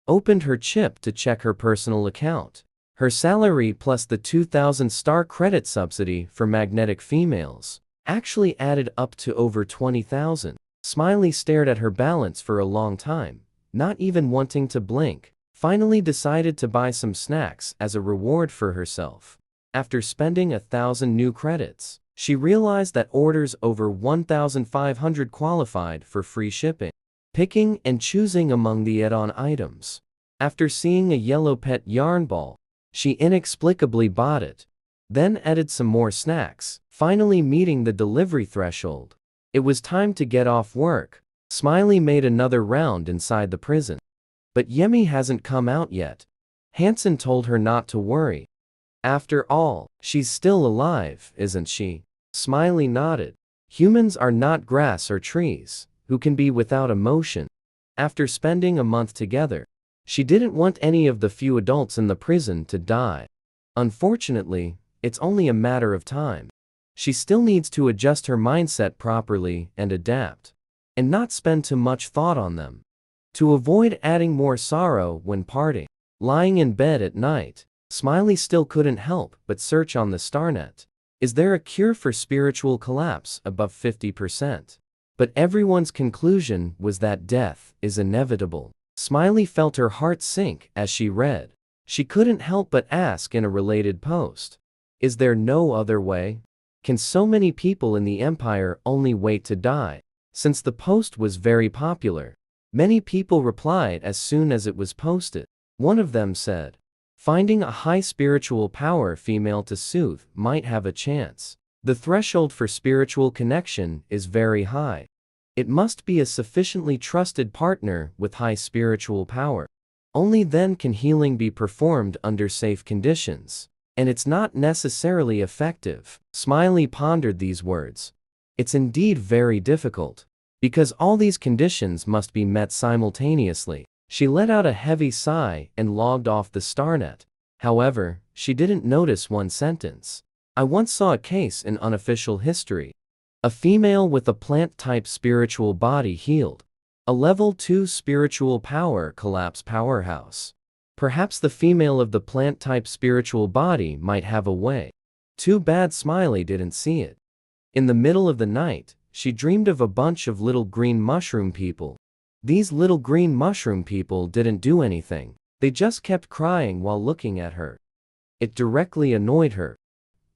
Opened her chip to check her personal account. Her salary plus the 2,000 star credit subsidy for magnetic females actually added up to over 20,000. Smiley stared at her balance for a long time, not even wanting to blink. Finally decided to buy some snacks as a reward for herself. After spending 1,000 new credits, she realized that orders over 1,500 qualified for free shipping. Picking and choosing among the add-on items. After seeing a yellow pet yarn ball, she inexplicably bought it. Then added some more snacks, finally meeting the delivery threshold. It was time to get off work. Smiley made another round inside the prison. But Yemi hasn't come out yet. Hansen told her not to worry. After all, she's still alive, isn't she? Smiley nodded. Humans are not grass or trees, who can be without emotion. After spending a month together, She didn't want any of the few adults in the prison to die. Unfortunately, it's only a matter of time. She still needs to adjust her mindset properly and adapt, and not spend too much thought on them. To avoid adding more sorrow when parting. Lying in bed at night, Smiley still couldn't help but search on the Starnet. Is there a cure for spiritual collapse above 50%? But everyone's conclusion was that death is inevitable. Smiley felt her heart sink as she read. She couldn't help but ask in a related post, is there no other way? Can so many people in the Empire only wait to die? Since the post was very popular, many people replied as soon as it was posted. One of them said, finding a high spiritual power female to soothe might have a chance. The threshold for spiritual connection is very high. It must be a sufficiently trusted partner with high spiritual power. Only then can healing be performed under safe conditions. And it's not necessarily effective. Smiley pondered these words. It's indeed very difficult, because all these conditions must be met simultaneously. She let out a heavy sigh and logged off the Starnet. However, she didn't notice one sentence. I once saw a case in unofficial history. A female with a plant-type spiritual body healed. A level 2 spiritual power collapse powerhouse. Perhaps the female of the plant-type spiritual body might have a way. Too bad Smiley didn't see it. In the middle of the night, she dreamed of a bunch of little green mushroom people. These little green mushroom people didn't do anything. They just kept crying while looking at her. It directly annoyed her.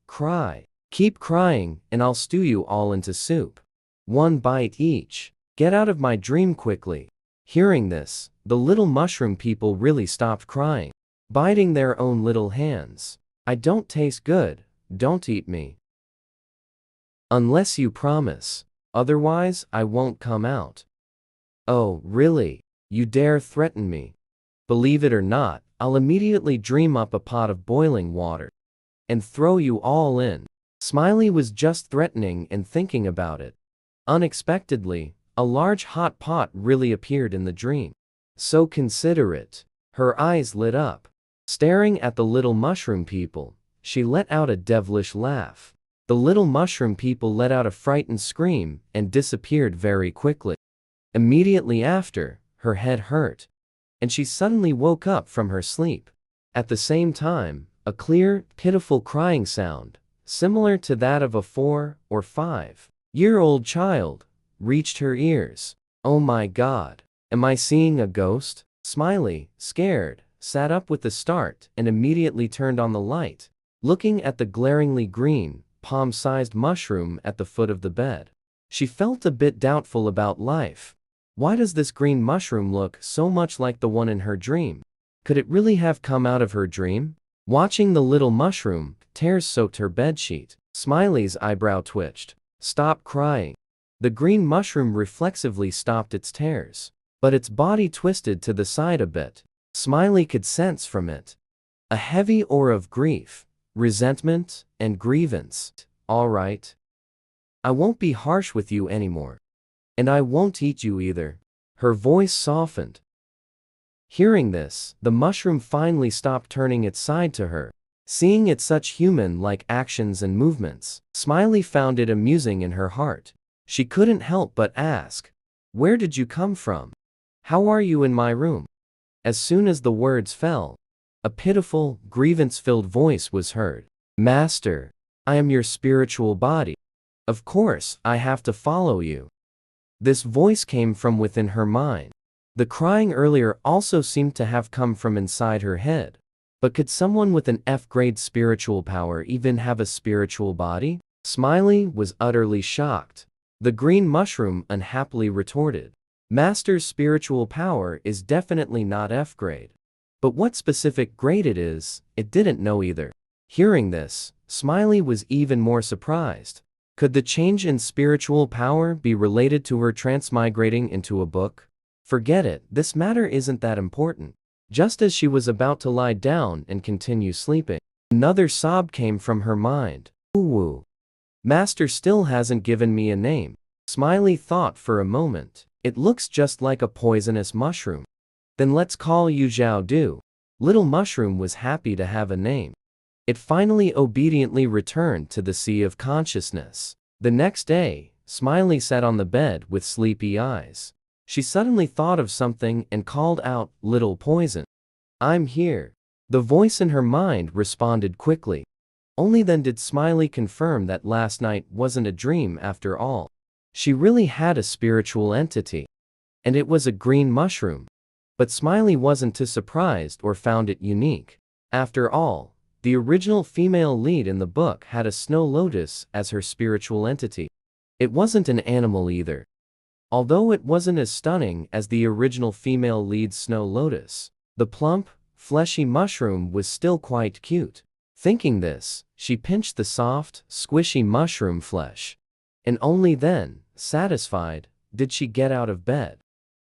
Cry. Keep crying, and I'll stew you all into soup. One bite each. Get out of my dream quickly. Hearing this, the little mushroom people really stopped crying, biting their own little hands. I don't taste good, don't eat me. Unless you promise. Otherwise, I won't come out. Oh, really? You dare threaten me? Believe it or not, I'll immediately dream up a pot of boiling water and throw you all in. Smiley was just threatening and thinking about it. Unexpectedly, a large hot pot really appeared in the dream. So considerate. Her eyes lit up. Staring at the little mushroom people, she let out a devilish laugh. The little mushroom people let out a frightened scream and disappeared very quickly. Immediately after, her head hurt, and she suddenly woke up from her sleep. At the same time, a clear, pitiful crying sound, similar to that of a 4 or 5-year-old child, reached her ears. Oh my God, am I seeing a ghost? Smiley, scared, sat up with a start and immediately turned on the light, looking at the glaringly green, palm-sized mushroom at the foot of the bed. She felt a bit doubtful about life. Why does this green mushroom look so much like the one in her dream? Could it really have come out of her dream? Watching the little mushroom, tears soaked her bedsheet. Smiley's eyebrow twitched. Stop crying. The green mushroom reflexively stopped its tears, but its body twisted to the side a bit. Smiley could sense from it a heavy aura of grief, resentment, and grievance. All right. I won't be harsh with you anymore. And I won't eat you either. Her voice softened. Hearing this, the mushroom finally stopped turning its side to her. Seeing its such human-like actions and movements, Smiley found it amusing in her heart. She couldn't help but ask, where did you come from? How are you in my room? As soon as the words fell, a pitiful, grievance-filled voice was heard. Master, I am your spiritual body. Of course, I have to follow you. This voice came from within her mind. The crying earlier also seemed to have come from inside her head. But could someone with an F-grade spiritual power even have a spiritual body? Smiley was utterly shocked. The green mushroom unhappily retorted, Master's spiritual power is definitely not F-grade. But what specific grade it is, it didn't know either. Hearing this, Smiley was even more surprised. Could the change in spiritual power be related to her transmigrating into a book? Forget it, this matter isn't that important. Just as she was about to lie down and continue sleeping, another sob came from her mind. Ooh. Master still hasn't given me a name. Smiley thought for a moment. It looks just like a poisonous mushroom. Then let's call you Zhao Du. Little Mushroom was happy to have a name. It finally obediently returned to the sea of consciousness. The next day, Smiley sat on the bed with sleepy eyes. She suddenly thought of something and called out, "Little Poison. I'm here." The voice in her mind responded quickly. Only then did Smiley confirm that last night wasn't a dream after all. She really had a spiritual entity. And it was a green mushroom. But Smiley wasn't too surprised or found it unique. After all, the original female lead in the book had a snow lotus as her spiritual entity. It wasn't an animal either. Although it wasn't as stunning as the original female lead snow lotus, the plump, fleshy mushroom was still quite cute. Thinking this, she pinched the soft, squishy mushroom flesh. And only then, satisfied, did she get out of bed.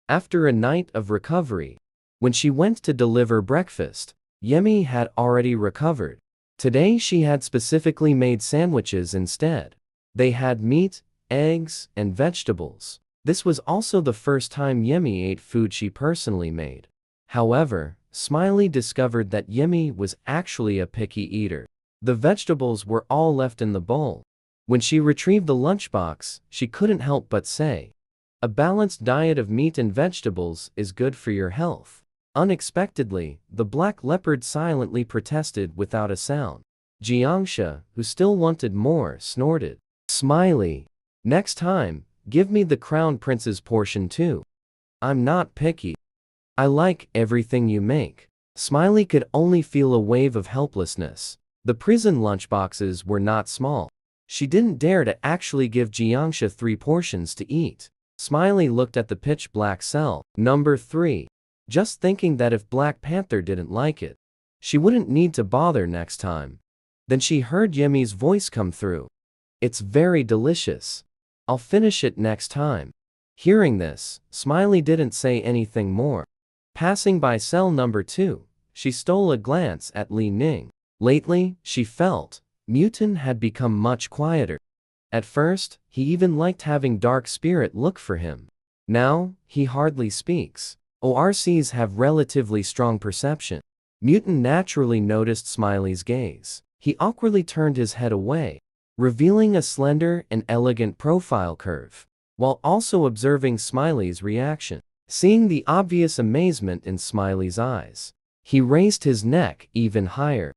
After a night of recovery, when she went to deliver breakfast, Yemi had already recovered. Today she had specifically made sandwiches instead. They had meat, eggs, and vegetables. This was also the first time Yemi ate food she personally made. However, Smiley discovered that Yemi was actually a picky eater. The vegetables were all left in the bowl. When she retrieved the lunchbox, she couldn't help but say, "A balanced diet of meat and vegetables is good for your health." Unexpectedly, the black leopard silently protested without a sound. Jiangsha, who still wanted more, snorted. "Smiley, next time, give me the crown prince's portion too. I'm not picky. I like everything you make." Smiley could only feel a wave of helplessness. The prison lunchboxes were not small. She didn't dare to actually give Jiangsha 3 portions to eat. Smiley looked at the pitch-black cell, number 3, just thinking that if Black Panther didn't like it, she wouldn't need to bother next time. Then she heard Yemi's voice come through. "It's very delicious. I'll finish it next time." Hearing this, Smiley didn't say anything more. Passing by cell number 2, she stole a glance at Li Ning. Lately, she felt, Mutant had become much quieter. At first, he even liked having Dark Spirit look for him. Now, he hardly speaks. ORCs have relatively strong perception. Mutant naturally noticed Smiley's gaze. He awkwardly turned his head away, revealing a slender and elegant profile curve, while also observing Smiley's reaction. Seeing the obvious amazement in Smiley's eyes, he raised his neck even higher.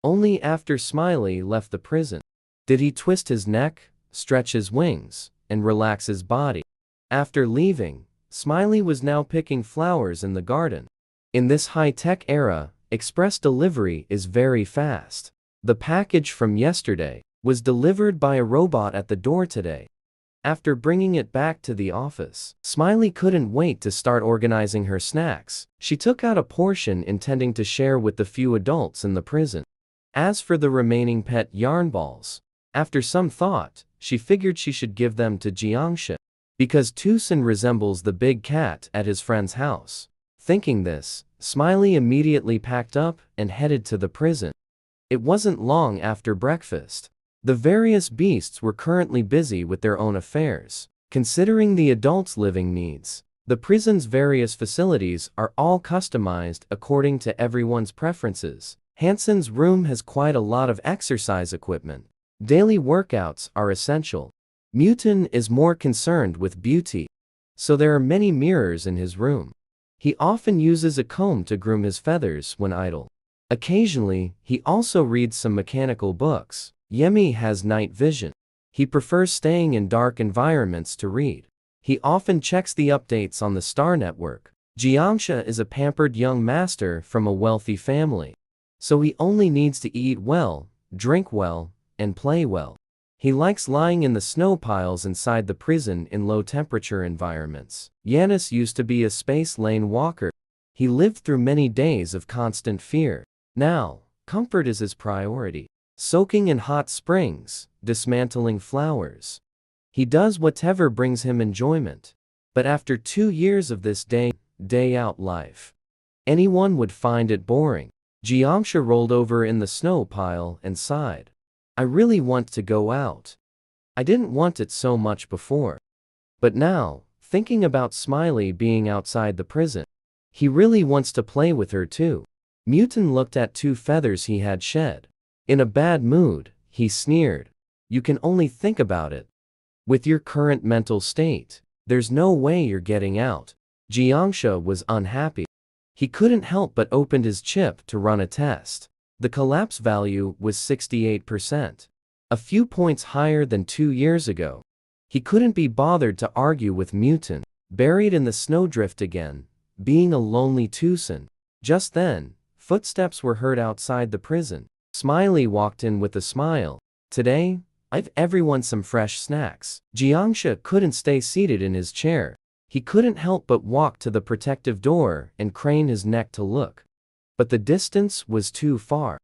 Only after Smiley left the prison did he twist his neck, stretch his wings, and relax his body. After leaving, Smiley was now picking flowers in the garden. In this high-tech era, express delivery is very fast. The package from yesterday was delivered by a robot at the door today. After bringing it back to the office, Smiley couldn't wait to start organizing her snacks. She took out a portion intending to share with the few adults in the prison. As for the remaining pet yarn balls, after some thought, she figured she should give them to Jiangsha, because Tucson resembles the big cat at his friend's house. Thinking this, Smiley immediately packed up and headed to the prison. It wasn't long after breakfast. The various beasts were currently busy with their own affairs. Considering the adults' living needs, the prison's various facilities are all customized according to everyone's preferences. Hansen's room has quite a lot of exercise equipment. Daily workouts are essential. Mutin is more concerned with beauty, so there are many mirrors in his room. He often uses a comb to groom his feathers when idle. Occasionally, he also reads some mechanical books. Yemi has night vision. He prefers staying in dark environments to read. He often checks the updates on the Star Network. Jiangsha is a pampered young master from a wealthy family, so he only needs to eat well, drink well, and play well. He likes lying in the snow piles inside the prison in low-temperature environments. Yanis used to be a space lane walker. He lived through many days of constant fear. Now, comfort is his priority. Soaking in hot springs, dismantling flowers. He does whatever brings him enjoyment. But after 2 years of this day-out life, anyone would find it boring. Jiangsha rolled over in the snow pile and sighed. "I really want to go out. I didn't want it so much before. But now, thinking about Smiley being outside the prison, He really wants to play with her too. Mutin looked at 2 feathers he had shed. In a bad mood, he sneered. You can only think about it. With your current mental state, there's no way you're getting out. Jiangsha was unhappy. He couldn't help but opened his chip to run a test. The collapse value was 68%. A few points higher than 2 years ago. He couldn't be bothered to argue with Mutin, buried in the snowdrift again, being a lonely twosome. Just then, footsteps were heard outside the prison. Smiley walked in with a smile. Today, I've everyone some fresh snacks. Jiangsha couldn't stay seated in his chair. He couldn't help but walk to the protective door and crane his neck to look. But the distance was too far.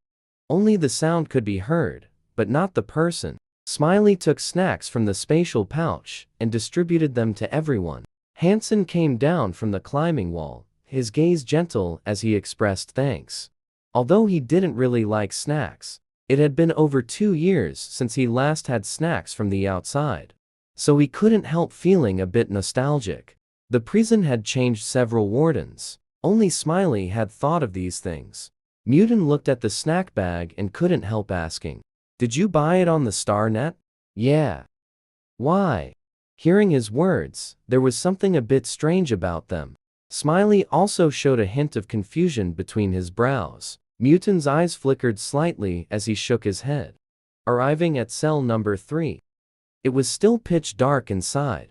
Only the sound could be heard, but not the person. Smiley took snacks from the spatial pouch and distributed them to everyone. Hansen came down from the climbing wall, his gaze gentle as he expressed thanks. Although he didn't really like snacks, it had been over 2 years since he last had snacks from the outside. So he couldn't help feeling a bit nostalgic. The prison had changed several wardens. Only Smiley had thought of these things. Mutin looked at the snack bag and couldn't help asking, "Did you buy it on the StarNet?" "Yeah." "Why?" Hearing his words, there was something a bit strange about them. Smiley also showed a hint of confusion between his brows. Mutin's eyes flickered slightly as he shook his head. Arriving at cell number 3. It was still pitch dark inside.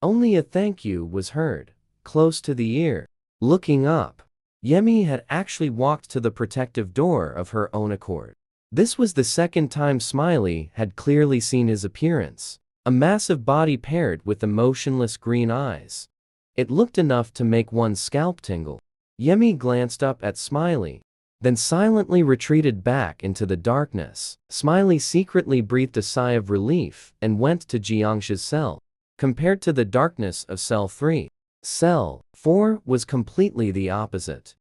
Only a thank you was heard, close to the ear. Looking up, Yemi had actually walked to the protective door of her own accord. This was the second time Smiley had clearly seen his appearance. A massive body paired with emotionless green eyes. It looked enough to make one's scalp tingle. Yemi glanced up at Smiley, then silently retreated back into the darkness. Smiley secretly breathed a sigh of relief and went to Jiangsha's cell. Compared to the darkness of cell 3, cell 4 was completely the opposite.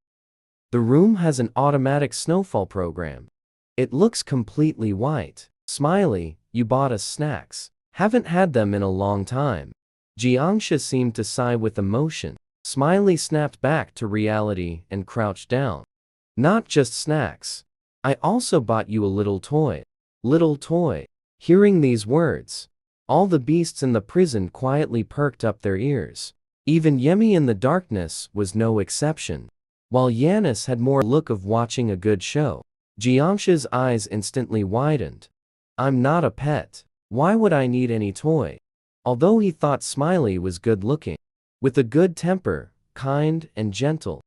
The room has an automatic snowfall program. It looks completely white. "Smiley, you bought us snacks. Haven't had them in a long time." Jiangsha seemed to sigh with emotion. Smiley snapped back to reality and crouched down. "Not just snacks. I also bought you a little toy." "Little toy?" Hearing these words, all the beasts in the prison quietly perked up their ears. Even Yemi in the darkness was no exception. While Yanis had more look of watching a good show, Jiangsha's eyes instantly widened. "I'm not a pet. Why would I need any toy?" Although he thought Smiley was good-looking, with a good temper, kind and gentle,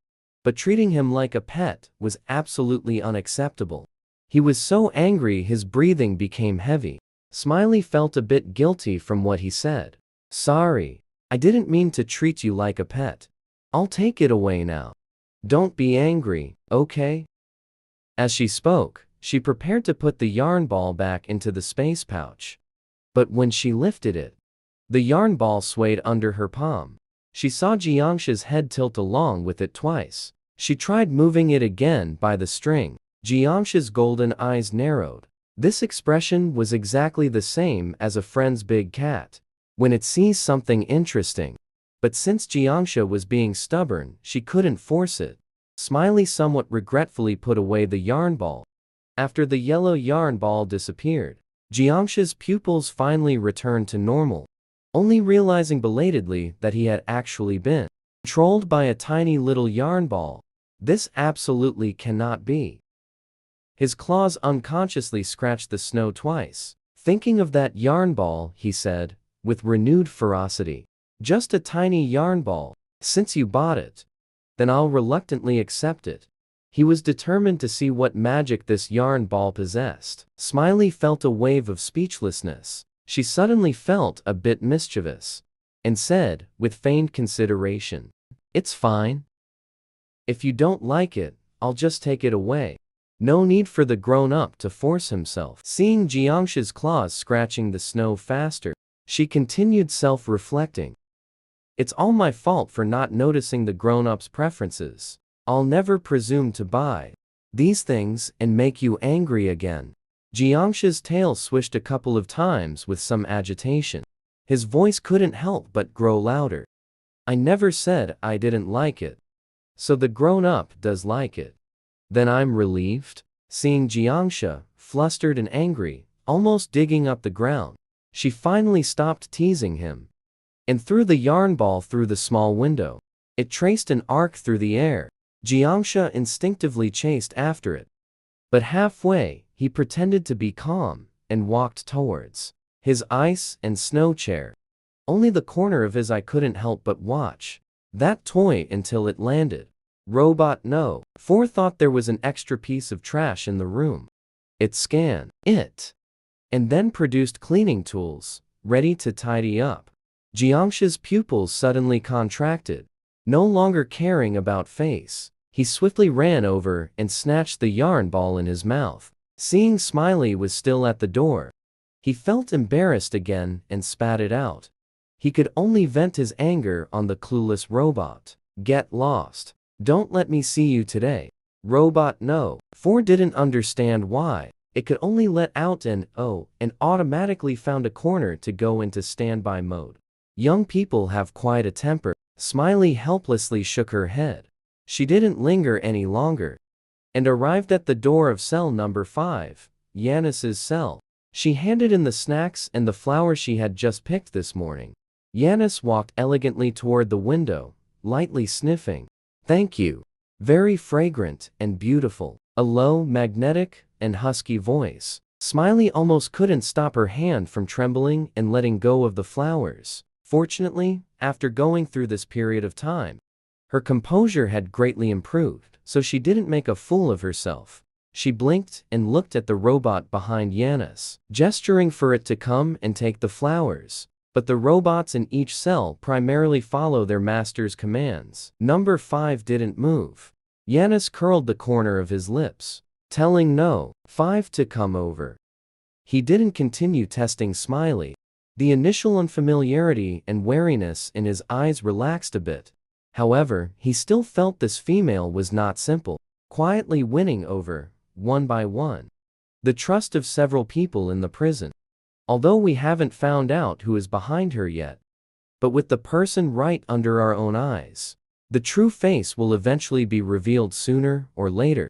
but treating him like a pet was absolutely unacceptable. He was so angry his breathing became heavy. Smiley felt a bit guilty from what he said. "Sorry, I didn't mean to treat you like a pet. I'll take it away now. Don't be angry, okay?" As she spoke, she prepared to put the yarn ball back into the space pouch. But when she lifted it, the yarn ball swayed under her palm. She saw Jiangsha's head tilt along with it twice. She tried moving it again by the string. Jiangsha's golden eyes narrowed. This expression was exactly the same as a friend's big cat when it sees something interesting. But since Jiangsha was being stubborn, she couldn't force it. Smiley somewhat regretfully put away the yarn ball. After the yellow yarn ball disappeared, Jiangsha's pupils finally returned to normal, only realizing belatedly that he had actually been controlled by a tiny little yarn ball. This absolutely cannot be. His claws unconsciously scratched the snow twice. Thinking of that yarn ball, he said, with renewed ferocity. "Just a tiny yarn ball. Since you bought it, then I'll reluctantly accept it." He was determined to see what magic this yarn ball possessed. Smiley felt a wave of speechlessness. She suddenly felt a bit mischievous, and said, with feigned consideration, "It's fine. If you don't like it, I'll just take it away." No need for the grown-up to force himself. Seeing Jiangsha's claws scratching the snow faster, she continued self-reflecting. "It's all my fault for not noticing the grown-up's preferences. I'll never presume to buy these things and make you angry again." Jiangsha's tail swished a couple of times with some agitation. His voice couldn't help but grow louder. "I never said I didn't like it. So the grown-up does like it. Then I'm relieved. Seeing Jiangxia, flustered and angry, almost digging up the ground, she finally stopped teasing him and threw the yarn ball through the small window. It traced an arc through the air. Jiangxia instinctively chased after it. But halfway, he pretended to be calm and walked towards his ice and snow chair. Only the corner of his eye couldn't help but watch that toy until it landed. Robot No. 4 thought there was an extra piece of trash in the room. It scanned it and then produced cleaning tools, ready to tidy up. Jiangxia's pupils suddenly contracted. No longer caring about face, he swiftly ran over and snatched the yarn ball in his mouth. Seeing Smiley was still at the door, he felt embarrassed again and spat it out. He could only vent his anger on the clueless robot. Get lost. Don't let me see you today. Robot No. 4 didn't understand why. It could only let out an "oh" and automatically found a corner to go into standby mode. Young people have quite a temper. Smiley helplessly shook her head. She didn't linger any longer and arrived at the door of cell number 5, Yanis's cell. She handed in the snacks and the flowers she had just picked this morning. Yanis walked elegantly toward the window, lightly sniffing. Thank you. Very fragrant and beautiful. A low, magnetic, and husky voice. Smiley almost couldn't stop her hand from trembling and letting go of the flowers. Fortunately, after going through this period of time, her composure had greatly improved, so she didn't make a fool of herself. She blinked and looked at the robot behind Yanis, gesturing for it to come and take the flowers. But the robots in each cell primarily follow their master's commands. Number 5 didn't move. Yanis curled the corner of his lips, telling No. 5 to come over. He didn't continue testing Smiley. The initial unfamiliarity and wariness in his eyes relaxed a bit. However, he still felt this female was not simple, quietly winning over, one by one, the trust of several people in the prison. Although we haven't found out who is behind her yet, but with the person right under our own eyes, the true face will eventually be revealed sooner or later.